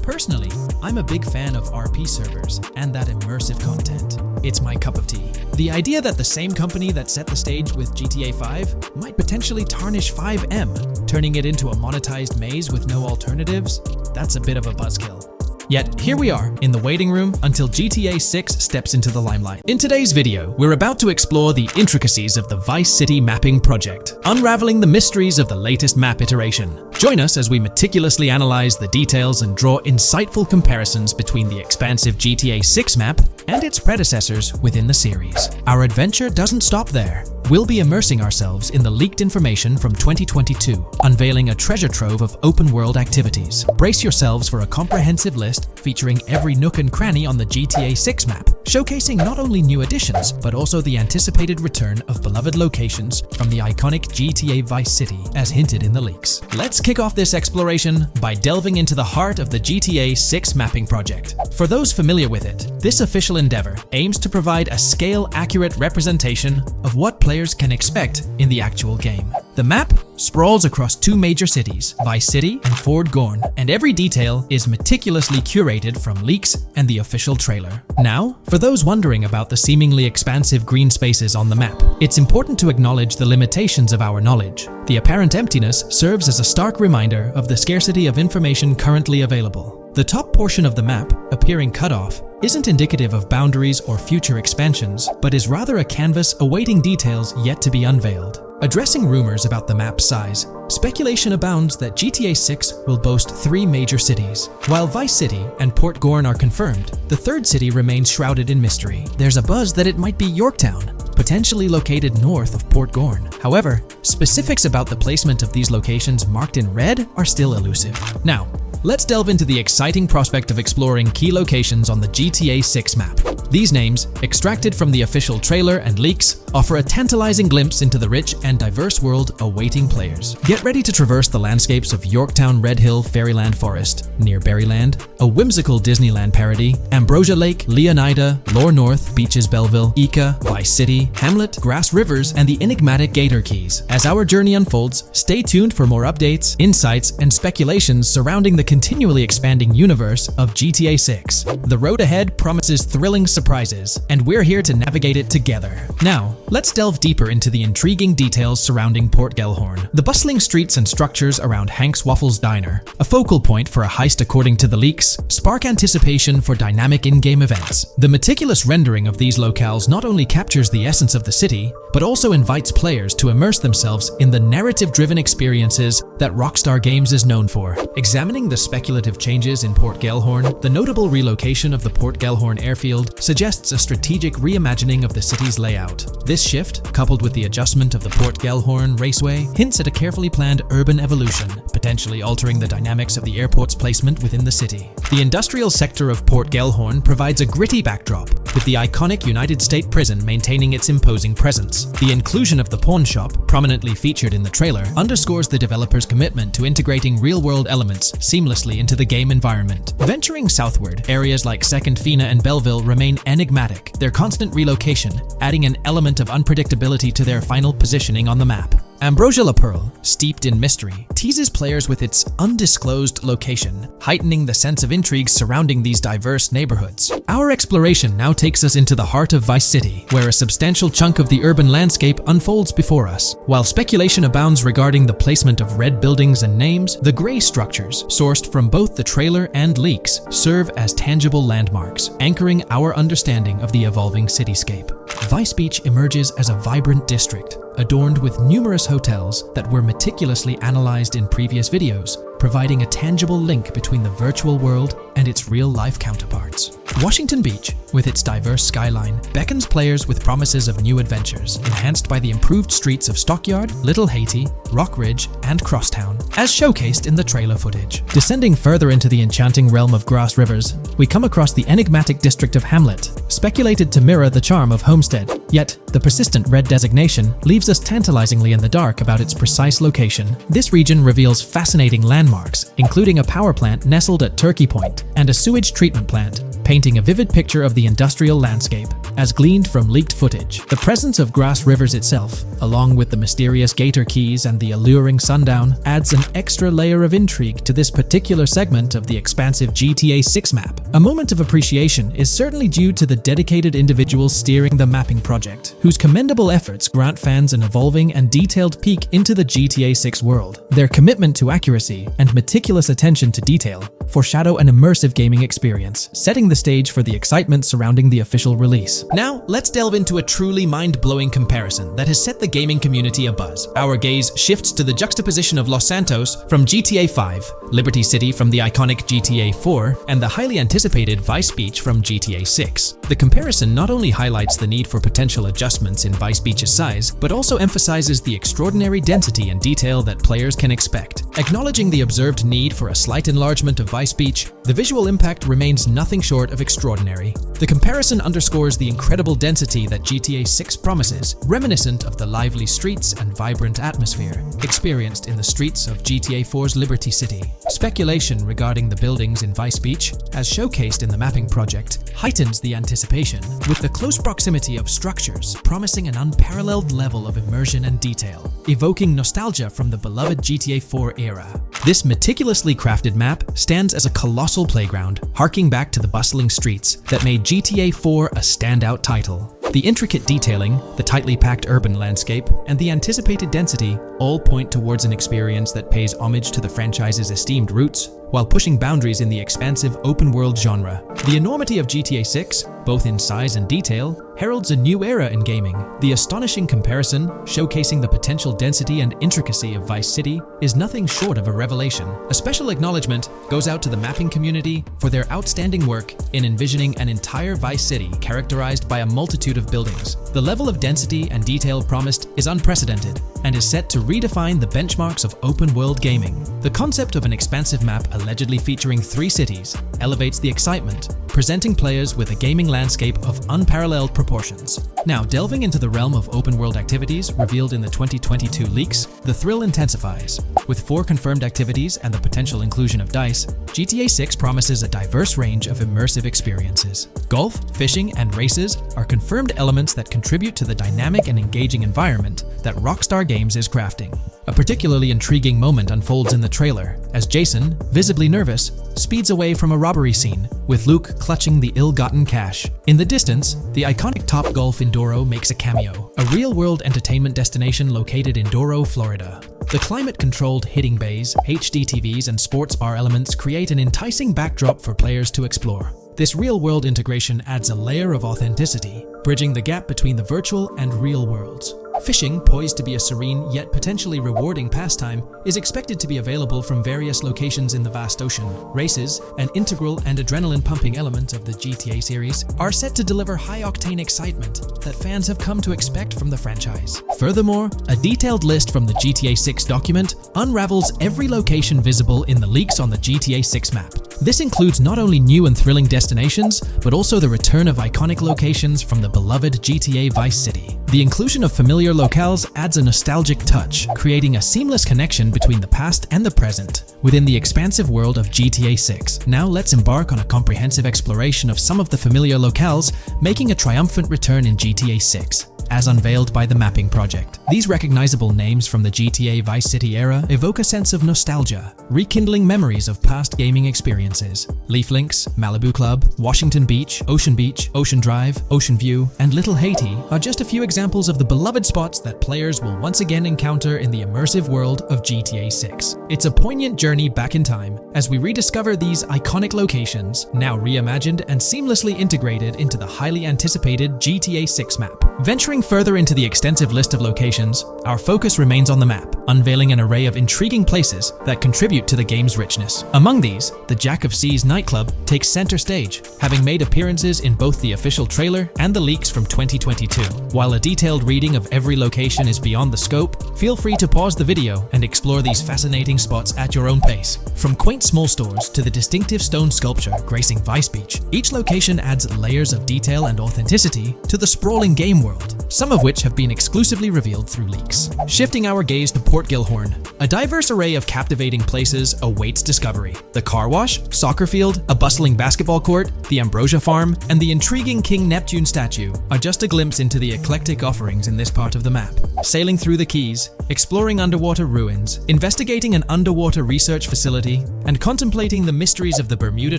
Personally, I'm a big fan of RP servers and that immersive content. It's my cup of tea. The idea that the same company that set the stage with GTA 5 might potentially tarnish FiveM, turning it into a monetized maze with no alternatives, that's a bit of a buzzkill. Yet, here we are, in the waiting room until GTA 6 steps into the limelight. In today's video, we're about to explore the intricacies of the Vice City mapping project, unraveling the mysteries of the latest map iteration. Join us as we meticulously analyze the details and draw insightful comparisons between the expansive GTA 6 map and its predecessors within the series. Our adventure doesn't stop there. We'll be immersing ourselves in the leaked information from 2022, unveiling a treasure trove of open-world activities. Brace yourselves for a comprehensive list featuring every nook and cranny on the GTA 6 map, showcasing not only new additions, but also the anticipated return of beloved locations from the iconic GTA Vice City, as hinted in the leaks. Let's kick off this exploration by delving into the heart of the GTA 6 mapping project. For those familiar with it, this official endeavor aims to provide a scale-accurate representation of what players can expect in the actual game. The map sprawls across two major cities, Vice City and Fort Gorn, and every detail is meticulously curated from leaks and the official trailer. Now, for those wondering about the seemingly expansive green spaces on the map, it's important to acknowledge the limitations of our knowledge. The apparent emptiness serves as a stark reminder of the scarcity of information currently available. The top portion of the map, appearing cut off, isn't indicative of boundaries or future expansions, but is rather a canvas awaiting details yet to be unveiled. Addressing rumors about the map's size, speculation abounds that GTA 6 will boast 3 major cities. While Vice City and Port Gorn are confirmed, the third city remains shrouded in mystery. There's a buzz that it might be Yorktown, potentially located north of Port Gorn. However, specifics about the placement of these locations marked in red are still elusive. Now, let's delve into the exciting prospect of exploring key locations on the GTA 6 map. These names, extracted from the official trailer and leaks, offer a tantalizing glimpse into the rich and diverse world awaiting players. Get ready to traverse the landscapes of Yorktown Red Hill Fairyland Forest, near Berryland, a whimsical Disneyland parody, Ambrosia Lake, Leonida, Lore North, Beaches Belleville, Ica, Vice City, Hamlet, Grass Rivers, and the enigmatic Gator Keys. As our journey unfolds, stay tuned for more updates, insights, and speculations surrounding the continually expanding universe of GTA 6. The road ahead promises thrilling surprises, and we're here to navigate it together. Now, let's delve deeper into the intriguing details surrounding Port Gellhorn. The bustling streets and structures around Hank's Waffles Diner, a focal point for a heist according to the leaks, spark anticipation for dynamic in-game events. The meticulous rendering of these locales not only captures the essence of the city, but also invites players to immerse themselves in the narrative-driven experiences that Rockstar Games is known for. Examining the speculative changes in Port Gellhorn, the notable relocation of the Port Gellhorn airfield suggests a strategic reimagining of the city's layout. This shift, coupled with the adjustment of the Port Gellhorn Raceway, hints at a carefully planned urban evolution, potentially altering the dynamics of the airport's placement within the city. The industrial sector of Port Gellhorn provides a gritty backdrop, with the iconic United States Prison maintaining its imposing presence. The inclusion of the pawn shop, prominently featured in the trailer, underscores the developer's commitment to integrating real-world elements seamlessly into the game environment. Venturing southward, areas like Second Fina and Belleville remain enigmatic, their constant relocation adding an element of unpredictability to their final positioning on the map. Ambrosia La Pearl, steeped in mystery, teases players with its undisclosed location, heightening the sense of intrigue surrounding these diverse neighborhoods. Our exploration now takes us into the heart of Vice City, where a substantial chunk of the urban landscape unfolds before us. While speculation abounds regarding the placement of red buildings and names, the gray structures, sourced from both the trailer and leaks, serve as tangible landmarks, anchoring our understanding of the evolving cityscape. Vice Beach emerges as a vibrant district, adorned with numerous hotels that were meticulously analyzed in previous videos, providing a tangible link between the virtual world and its real-life counterparts. Washington Beach, with its diverse skyline, beckons players with promises of new adventures, enhanced by the improved streets of Stockyard, Little Haiti, Rock Ridge, and Crosstown, as showcased in the trailer footage. Descending further into the enchanting realm of Grass Rivers, we come across the enigmatic district of Hamlet, speculated to mirror the charm of Homestead. Yet, the persistent red designation leaves us tantalizingly in the dark about its precise location. This region reveals fascinating landmarks, including a power plant nestled at Turkey Point and a sewage treatment plant, painting a vivid picture of the industrial landscape, as gleaned from leaked footage. The presence of Grass Rivers itself, along with the mysterious Gator Keys and the alluring sundown, adds an extra layer of intrigue to this particular segment of the expansive GTA 6 map. A moment of appreciation is certainly due to the dedicated individuals steering the mapping project, whose commendable efforts grant fans an evolving and detailed peek into the GTA 6 world. Their commitment to accuracy and meticulous attention to detail foreshadow an immersive gaming experience, setting the stage for the excitement surrounding the official release. Now, let's delve into a truly mind-blowing comparison that has set the gaming community abuzz. Our gaze shifts to the juxtaposition of Los Santos from GTA 5, Liberty City from the iconic GTA 4, and the highly anticipated Vice Beach from GTA 6. The comparison not only highlights the need for potential adjustments in Vice Beach's size, but also emphasizes the extraordinary density and detail that players can expect. Acknowledging the observed need for a slight enlargement of Vice Beach, the visual impact remains nothing short of extraordinary. The comparison underscores the incredible density that GTA 6 promises, reminiscent of the lively streets and vibrant atmosphere experienced in the streets of GTA 4's Liberty City. Speculation regarding the buildings in Vice Beach, as showcased in the mapping project, heightens the anticipation, with the close proximity of structures promising an unparalleled level of immersion and detail, evoking nostalgia from the beloved GTA 4 era. This meticulously crafted map stands as a colossal playground, harking back to the bustling streets that made GTA 4 a standout title. The intricate detailing, the tightly packed urban landscape, and the anticipated density all point towards an experience that pays homage to the franchise's esteemed roots, while pushing boundaries in the expansive open-world genre. The enormity of GTA 6, both in size and detail, heralds a new era in gaming. The astonishing comparison, showcasing the potential density and intricacy of Vice City, is nothing short of a revelation. A special acknowledgement goes out to the mapping community for their outstanding work in envisioning an entire Vice City characterized by a multitude of buildings. The level of density and detail promised is unprecedented and is set to redefine the benchmarks of open-world gaming. The concept of an expansive map allegedly featuring 3 cities elevates the excitement, presenting players with a gaming landscape of unparalleled proportions. Now, delving into the realm of open-world activities revealed in the 2022 leaks, the thrill intensifies. With 4 confirmed activities and the potential inclusion of DICE, GTA 6 promises a diverse range of immersive experiences. Golf, fishing, and races are confirmed elements that contribute to the dynamic and engaging environment that Rockstar Games is crafting. A particularly intriguing moment unfolds in the trailer, as Jason, visibly nervous, speeds away from a robbery scene, with Luke clutching the ill-gotten cash. In the distance, the iconic Topgolf in Doro makes a cameo, a real-world entertainment destination located in Doro, Florida. The climate-controlled hitting bays, HD TVs, and sports bar elements create an enticing backdrop for players to explore. This real-world integration adds a layer of authenticity, bridging the gap between the virtual and real worlds. Fishing, poised to be a serene yet potentially rewarding pastime, is expected to be available from various locations in the vast ocean. Races, an integral and adrenaline-pumping element of the GTA series, are set to deliver high-octane excitement that fans have come to expect from the franchise. Furthermore, a detailed list from the GTA 6 document unravels every location visible in the leaks on the GTA 6 map. This includes not only new and thrilling destinations, but also the return of iconic locations from the beloved GTA Vice City. The inclusion of familiar locales adds a nostalgic touch, creating a seamless connection between the past and the present within the expansive world of GTA 6. Now let's embark on a comprehensive exploration of some of the familiar locales making a triumphant return in GTA 6. as unveiled by the Mapping Project. These recognizable names from the GTA Vice City era evoke a sense of nostalgia, rekindling memories of past gaming experiences. Leaf Links, Malibu Club, Washington Beach, Ocean Drive, Ocean View, and Little Haiti are just a few examples of the beloved spots that players will once again encounter in the immersive world of GTA 6. It's a poignant journey back in time as we rediscover these iconic locations, now reimagined and seamlessly integrated into the highly anticipated GTA 6 map. Venturing further into the extensive list of locations, our focus remains on the map, unveiling an array of intriguing places that contribute to the game's richness. Among these, the Jack of Seas nightclub takes center stage, having made appearances in both the official trailer and the leaks from 2022. While a detailed reading of every location is beyond the scope, feel free to pause the video and explore these fascinating spots at your own pace. From quaint small stores to the distinctive stone sculpture gracing Vice Beach, each location adds layers of detail and authenticity to the sprawling game world, some of which have been exclusively revealed through leaks. Shifting our gaze to Port Gilhorn, a diverse array of captivating places awaits discovery. The car wash, soccer field, a bustling basketball court, the Ambrosia Farm, and the intriguing King Neptune statue are just a glimpse into the eclectic offerings in this part of the map. Sailing through the Keys, exploring underwater ruins, investigating an underwater research facility, and contemplating the mysteries of the Bermuda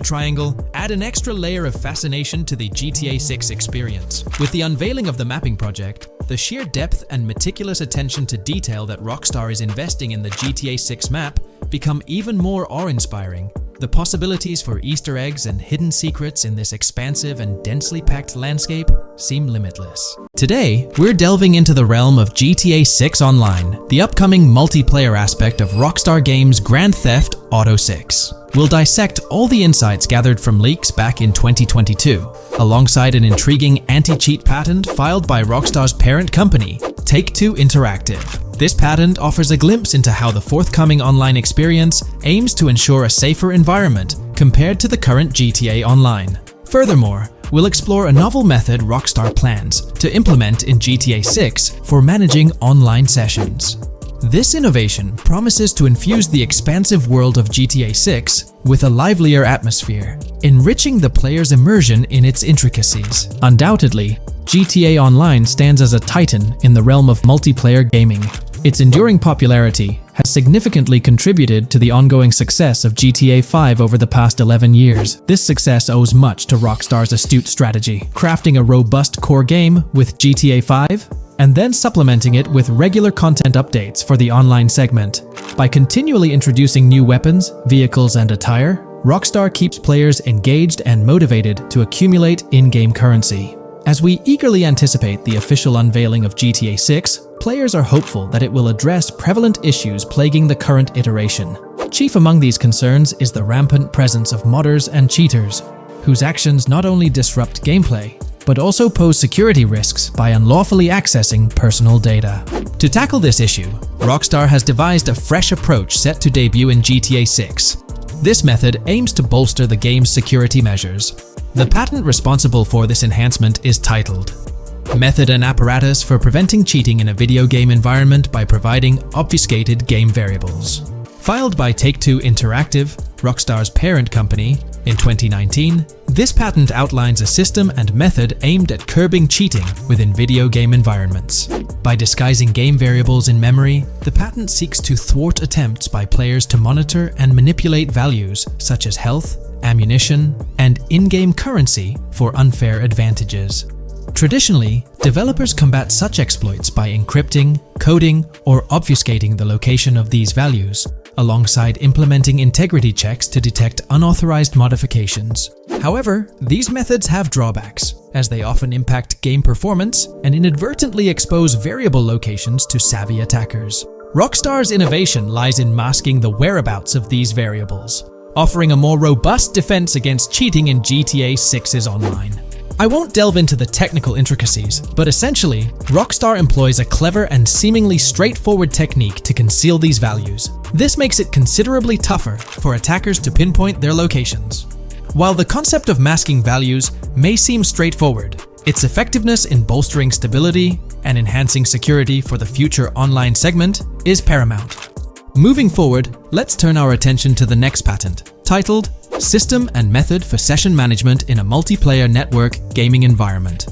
Triangle add an extra layer of fascination to the GTA 6 experience. With the unveiling of the Mapping Project, the sheer depth and meticulous attention to detail that Rockstar is investing in the GTA 6 map become even more awe-inspiring. The possibilities for Easter eggs and hidden secrets in this expansive and densely packed landscape seem limitless. Today, we're delving into the realm of GTA 6 Online, the upcoming multiplayer aspect of Rockstar Games' Grand Theft Auto 6. We'll dissect all the insights gathered from leaks back in 2022, alongside an intriguing anti-cheat patent filed by Rockstar's parent company, Take-Two Interactive. This patent offers a glimpse into how the forthcoming online experience aims to ensure a safer environment compared to the current GTA Online. Furthermore, we'll explore a novel method Rockstar plans to implement in GTA 6 for managing online sessions. This innovation promises to infuse the expansive world of GTA 6 with a livelier atmosphere, enriching the player's immersion in its intricacies. Undoubtedly, GTA Online stands as a titan in the realm of multiplayer gaming. Its enduring popularity has significantly contributed to the ongoing success of GTA 5 over the past 11 years. This success owes much to Rockstar's astute strategy, crafting a robust core game with GTA 5 and then supplementing it with regular content updates for the online segment. By continually introducing new weapons, vehicles, and attire, Rockstar keeps players engaged and motivated to accumulate in-game currency. As we eagerly anticipate the official unveiling of GTA 6, players are hopeful that it will address prevalent issues plaguing the current iteration. Chief among these concerns is the rampant presence of modders and cheaters, whose actions not only disrupt gameplay, but also pose security risks by unlawfully accessing personal data. To tackle this issue, Rockstar has devised a fresh approach set to debut in GTA 6. This method aims to bolster the game's security measures. The patent responsible for this enhancement is titled Method and Apparatus for Preventing Cheating in a Video Game Environment by Providing Obfuscated Game Variables. Filed by Take-Two Interactive, Rockstar's parent company, in 2019, this patent outlines a system and method aimed at curbing cheating within video game environments. By disguising game variables in memory, the patent seeks to thwart attempts by players to monitor and manipulate values such as health, ammunition, and in-game currency for unfair advantages. Traditionally, developers combat such exploits by encrypting, coding, or obfuscating the location of these values, alongside implementing integrity checks to detect unauthorized modifications. However, these methods have drawbacks, as they often impact game performance and inadvertently expose variable locations to savvy attackers. Rockstar's innovation lies in masking the whereabouts of these variables, offering a more robust defense against cheating in GTA 6's online. I won't delve into the technical intricacies, but essentially, Rockstar employs a clever and seemingly straightforward technique to conceal these values. This makes it considerably tougher for attackers to pinpoint their locations. While the concept of masking values may seem straightforward, its effectiveness in bolstering stability and enhancing security for the future online segment is paramount. Moving forward, let's turn our attention to the next patent, titled System and Method for Session Management in a Multiplayer Network Gaming Environment.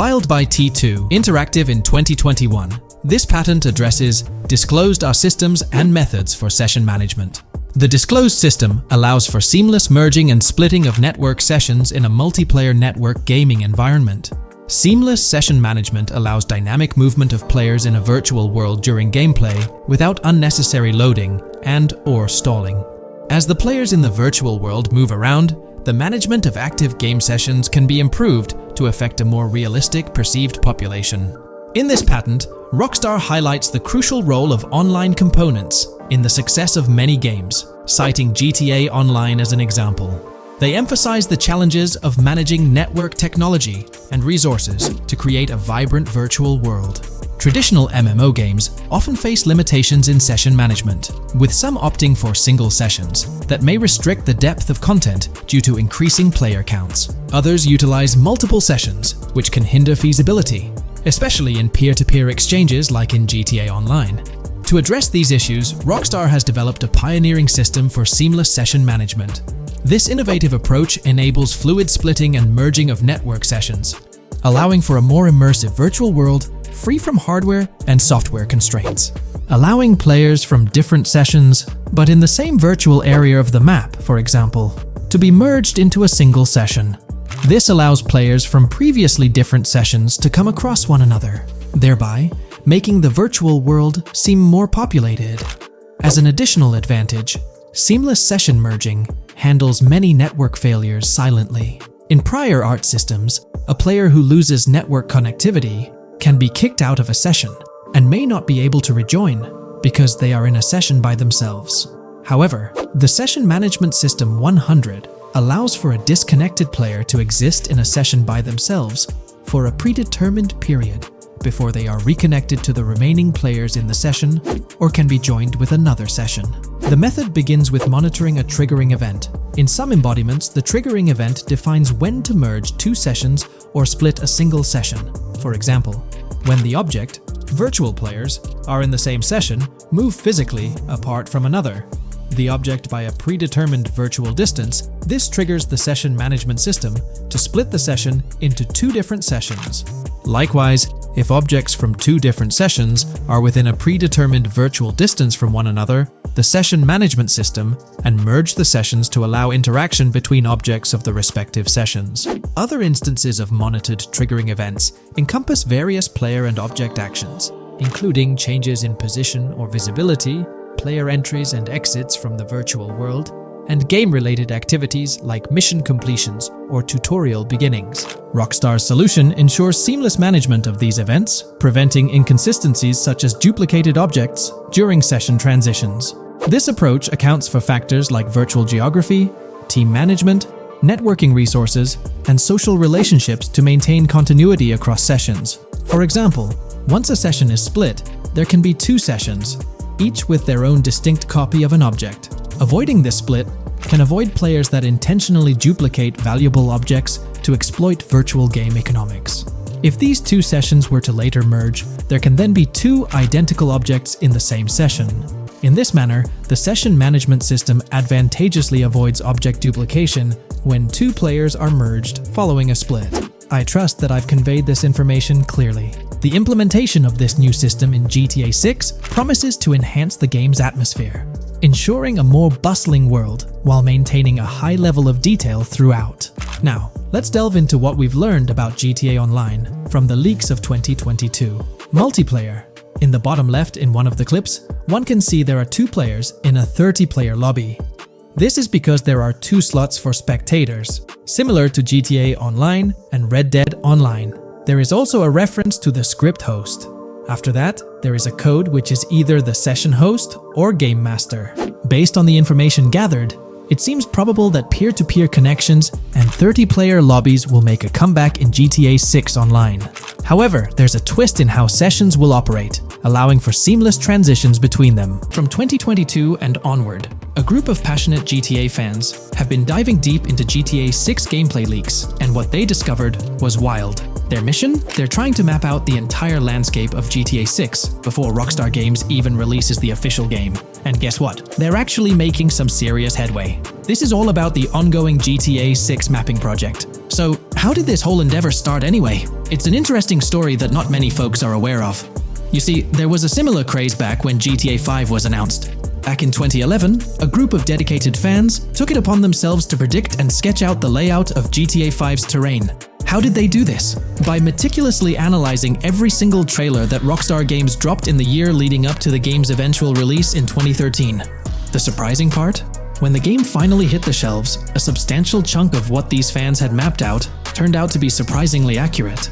Filed by T2 Interactive in 2021, this patent addresses disclosed are systems and methods for session management. The disclosed system allows for seamless merging and splitting of network sessions in a multiplayer network gaming environment. Seamless session management allows dynamic movement of players in a virtual world during gameplay without unnecessary loading and/or stalling. As the players in the virtual world move around, the management of active game sessions can be improved to affect a more realistic perceived population. In this patent, Rockstar highlights the crucial role of online components in the success of many games, citing GTA Online as an example. They emphasize the challenges of managing network technology and resources to create a vibrant virtual world. Traditional MMO games often face limitations in session management, with some opting for single sessions that may restrict the depth of content due to increasing player counts. Others utilize multiple sessions, which can hinder feasibility, especially in peer-to-peer exchanges like in GTA Online. To address these issues, Rockstar has developed a pioneering system for seamless session management. This innovative approach enables fluid splitting and merging of network sessions, allowing for a more immersive virtual world free from hardware and software constraints. Allowing players from different sessions, but in the same virtual area of the map, for example, to be merged into a single session. This allows players from previously different sessions to come across one another, thereby making the virtual world seem more populated. As an additional advantage, seamless session merging handles many network failures silently. In prior art systems, a player who loses network connectivity can be kicked out of a session and may not be able to rejoin because they are in a session by themselves. However, the Session Management System 100 allows for a disconnected player to exist in a session by themselves for a predetermined period before they are reconnected to the remaining players in the session or can be joined with another session. The method begins with monitoring a triggering event. In some embodiments, the triggering event defines when to merge two sessions or split a single session. For example, when the object, virtual players, are in the same session, move physically apart from another, the object by a predetermined virtual distance, this triggers the session management system to split the session into two different sessions. Likewise, if objects from two different sessions are within a predetermined virtual distance from one another, the session management system and merge the sessions to allow interaction between objects of the respective sessions. Other instances of monitored triggering events encompass various player and object actions, including changes in position or visibility, player entries and exits from the virtual world, and game-related activities like mission completions or tutorial beginnings. Rockstar's solution ensures seamless management of these events, preventing inconsistencies such as duplicated objects during session transitions. This approach accounts for factors like virtual geography, team management, networking resources, and social relationships to maintain continuity across sessions. For example, once a session is split, there can be two sessions, each with their own distinct copy of an object. Avoiding this split can avoid players that intentionally duplicate valuable objects to exploit virtual game economics. If these two sessions were to later merge, there can then be two identical objects in the same session. In this manner, the session management system advantageously avoids object duplication when two players are merged following a split. I trust that I've conveyed this information clearly. The implementation of this new system in GTA 6 promises to enhance the game's atmosphere, ensuring a more bustling world while maintaining a high level of detail throughout. Now, let's delve into what we've learned about GTA Online from the leaks of 2022. Multiplayer. In the bottom left in one of the clips, one can see there are two players in a 30-player lobby. This is because there are two slots for spectators, similar to GTA Online and Red Dead Online. There is also a reference to the script host. After that, there is a code which is either the session host or game master. Based on the information gathered, it seems probable that peer-to-peer connections and 30-player lobbies will make a comeback in GTA 6 Online. However, there's a twist in how sessions will operate, allowing for seamless transitions between them. From 2022 and onward, a group of passionate GTA fans have been diving deep into GTA 6 gameplay leaks, and what they discovered was wild. Their mission? They're trying to map out the entire landscape of GTA 6 before Rockstar Games even releases the official game. And guess what? They're actually making some serious headway. This is all about the ongoing GTA 6 mapping project. So, how did this whole endeavor start anyway? It's an interesting story that not many folks are aware of. You see, there was a similar craze back when GTA 5 was announced. Back in 2011, a group of dedicated fans took it upon themselves to predict and sketch out the layout of GTA 5's terrain. How did they do this? By meticulously analyzing every single trailer that Rockstar Games dropped in the year leading up to the game's eventual release in 2013. The surprising part? When the game finally hit the shelves, a substantial chunk of what these fans had mapped out turned out to be surprisingly accurate.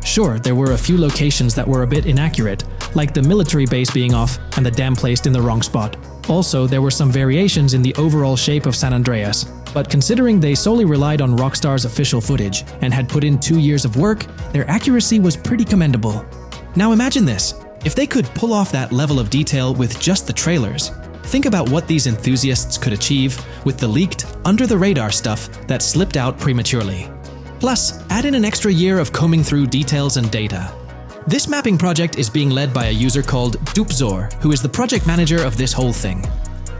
Sure, there were a few locations that were a bit inaccurate, like the military base being off and the dam placed in the wrong spot. Also, there were some variations in the overall shape of San Andreas, but considering they solely relied on Rockstar's official footage and had put in 2 years of work, their accuracy was pretty commendable. Now imagine this, if they could pull off that level of detail with just the trailers. Think about what these enthusiasts could achieve with the leaked, under-the-radar stuff that slipped out prematurely. Plus, add in an extra year of combing through details and data. This mapping project is being led by a user called Dupzor, who is the project manager of this whole thing.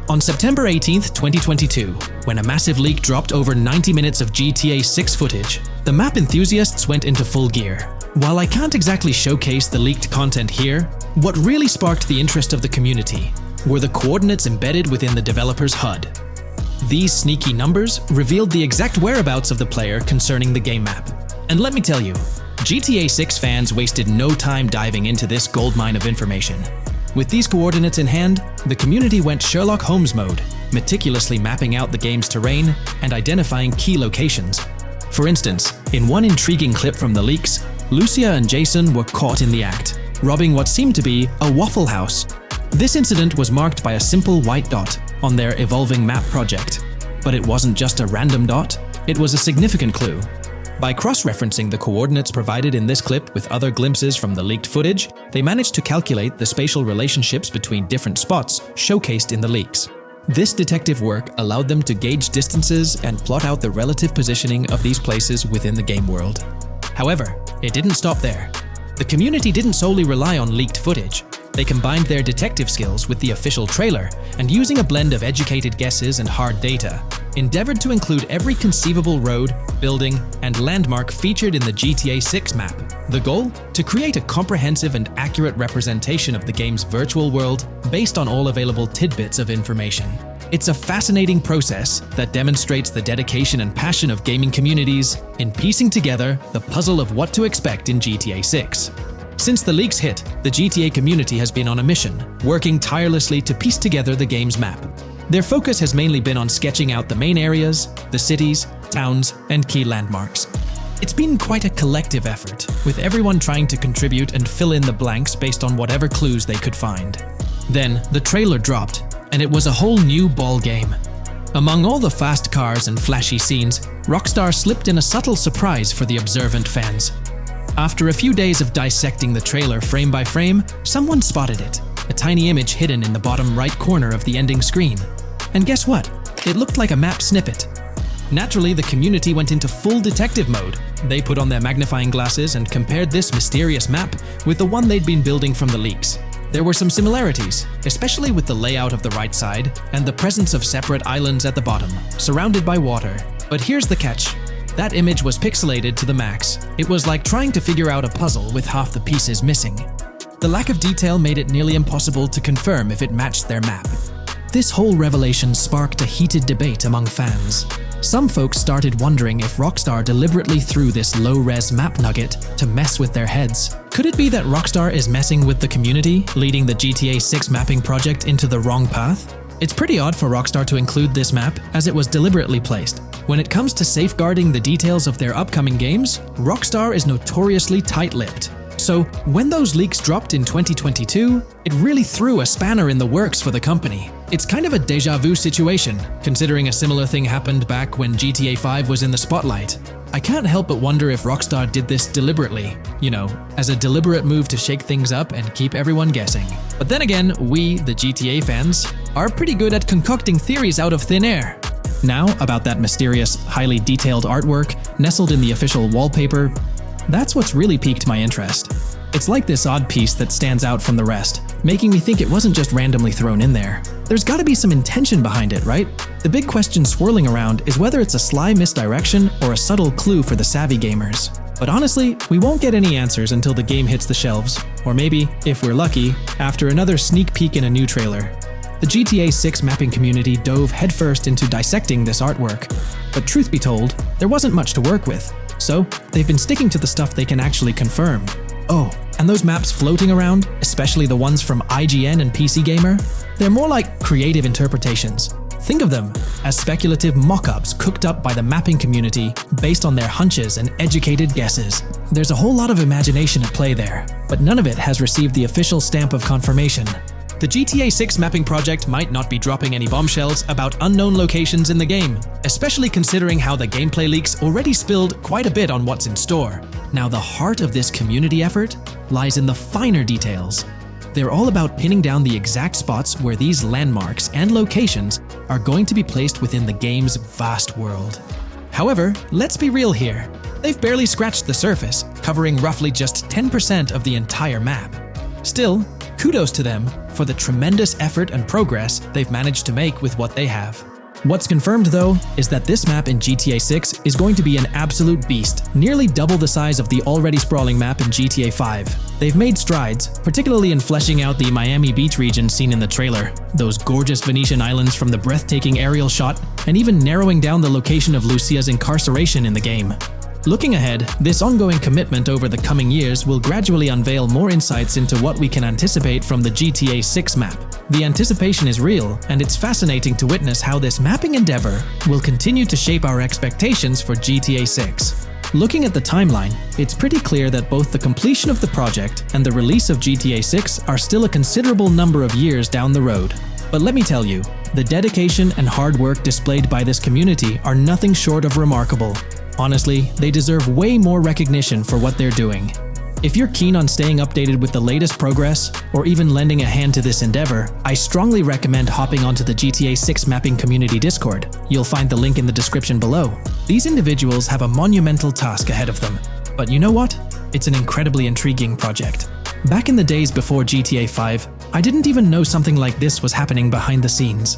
On September 18th, 2022, when a massive leak dropped over 90 minutes of GTA 6 footage, the map enthusiasts went into full gear. While I can't exactly showcase the leaked content here, what really sparked the interest of the community were the coordinates embedded within the developer's HUD. These sneaky numbers revealed the exact whereabouts of the player concerning the game map. And let me tell you, GTA 6 fans wasted no time diving into this goldmine of information. With these coordinates in hand, the community went Sherlock Holmes mode, meticulously mapping out the game's terrain and identifying key locations. For instance, in one intriguing clip from the leaks, Lucia and Jason were caught in the act, robbing what seemed to be a Waffle House. This incident was marked by a simple white dot on their evolving map project. But it wasn't just a random dot, it was a significant clue. By cross-referencing the coordinates provided in this clip with other glimpses from the leaked footage, they managed to calculate the spatial relationships between different spots showcased in the leaks. This detective work allowed them to gauge distances and plot out the relative positioning of these places within the game world. However, it didn't stop there. The community didn't solely rely on leaked footage. They combined their detective skills with the official trailer and, using a blend of educated guesses and hard data, endeavored to include every conceivable road, building, and landmark featured in the GTA 6 map. The goal? To create a comprehensive and accurate representation of the game's virtual world based on all available tidbits of information. It's a fascinating process that demonstrates the dedication and passion of gaming communities in piecing together the puzzle of what to expect in GTA 6. Since the leaks hit, the GTA community has been on a mission, working tirelessly to piece together the game's map. Their focus has mainly been on sketching out the main areas, the cities, towns, and key landmarks. It's been quite a collective effort, with everyone trying to contribute and fill in the blanks based on whatever clues they could find. Then, the trailer dropped, and it was a whole new ball game. Among all the fast cars and flashy scenes, Rockstar slipped in a subtle surprise for the observant fans. After a few days of dissecting the trailer frame by frame, someone spotted it, a tiny image hidden in the bottom right corner of the ending screen. And guess what? It looked like a map snippet. Naturally, the community went into full detective mode. They put on their magnifying glasses and compared this mysterious map with the one they'd been building from the leaks. There were some similarities, especially with the layout of the right side and the presence of separate islands at the bottom, surrounded by water. But here's the catch. That image was pixelated to the max. It was like trying to figure out a puzzle with half the pieces missing. The lack of detail made it nearly impossible to confirm if it matched their map. This whole revelation sparked a heated debate among fans. Some folks started wondering if Rockstar deliberately threw this low-res map nugget to mess with their heads. Could it be that Rockstar is messing with the community, leading the GTA 6 mapping project into the wrong path? It's pretty odd for Rockstar to include this map, as it was deliberately placed. When it comes to safeguarding the details of their upcoming games, Rockstar is notoriously tight-lipped. So, when those leaks dropped in 2022, it really threw a spanner in the works for the company. It's kind of a déjà vu situation, considering a similar thing happened back when GTA 5 was in the spotlight. I can't help but wonder if Rockstar did this deliberately, as a deliberate move to shake things up and keep everyone guessing. But then again, we, the GTA fans, are pretty good at concocting theories out of thin air. Now, about that mysterious, highly detailed artwork nestled in the official wallpaper, that's what's really piqued my interest. It's like this odd piece that stands out from the rest, making me think it wasn't just randomly thrown in there. There's gotta be some intention behind it, right? The big question swirling around is whether it's a sly misdirection or a subtle clue for the savvy gamers. But honestly, we won't get any answers until the game hits the shelves, or maybe, if we're lucky, after another sneak peek in a new trailer. The GTA 6 mapping community dove headfirst into dissecting this artwork, but truth be told, there wasn't much to work with, so they've been sticking to the stuff they can actually confirm. Oh, and those maps floating around, especially the ones from IGN and PC Gamer, they're more like creative interpretations. Think of them as speculative mock-ups cooked up by the mapping community based on their hunches and educated guesses. There's a whole lot of imagination at play there, but none of it has received the official stamp of confirmation. The GTA 6 mapping project might not be dropping any bombshells about unknown locations in the game, especially considering how the gameplay leaks already spilled quite a bit on what's in store. Now, the heart of this community effort lies in the finer details. They're all about pinning down the exact spots where these landmarks and locations are going to be placed within the game's vast world. However, let's be real here. They've barely scratched the surface, covering roughly just 10% of the entire map. Still, kudos to them for the tremendous effort and progress they've managed to make with what they have. What's confirmed, though, is that this map in GTA 6 is going to be an absolute beast, nearly double the size of the already sprawling map in GTA 5. They've made strides, particularly in fleshing out the Miami Beach region seen in the trailer, those gorgeous Venetian islands from the breathtaking aerial shot, and even narrowing down the location of Lucia's incarceration in the game. Looking ahead, this ongoing commitment over the coming years will gradually unveil more insights into what we can anticipate from the GTA 6 map. The anticipation is real, and it's fascinating to witness how this mapping endeavor will continue to shape our expectations for GTA 6. Looking at the timeline, it's pretty clear that both the completion of the project and the release of GTA 6 are still a considerable number of years down the road. But let me tell you, the dedication and hard work displayed by this community are nothing short of remarkable. Honestly, they deserve way more recognition for what they're doing. If you're keen on staying updated with the latest progress, or even lending a hand to this endeavor, I strongly recommend hopping onto the GTA 6 mapping community Discord. You'll find the link in the description below. These individuals have a monumental task ahead of them. But you know what? It's an incredibly intriguing project. Back in the days before GTA 5, I didn't even know something like this was happening behind the scenes.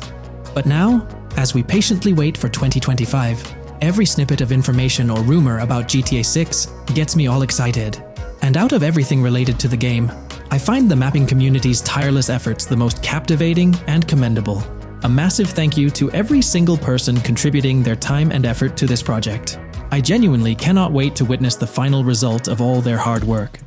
But now, as we patiently wait for 2025, every snippet of information or rumor about GTA 6 gets me all excited. And out of everything related to the game, I find the mapping community's tireless efforts the most captivating and commendable. A massive thank you to every single person contributing their time and effort to this project. I genuinely cannot wait to witness the final result of all their hard work.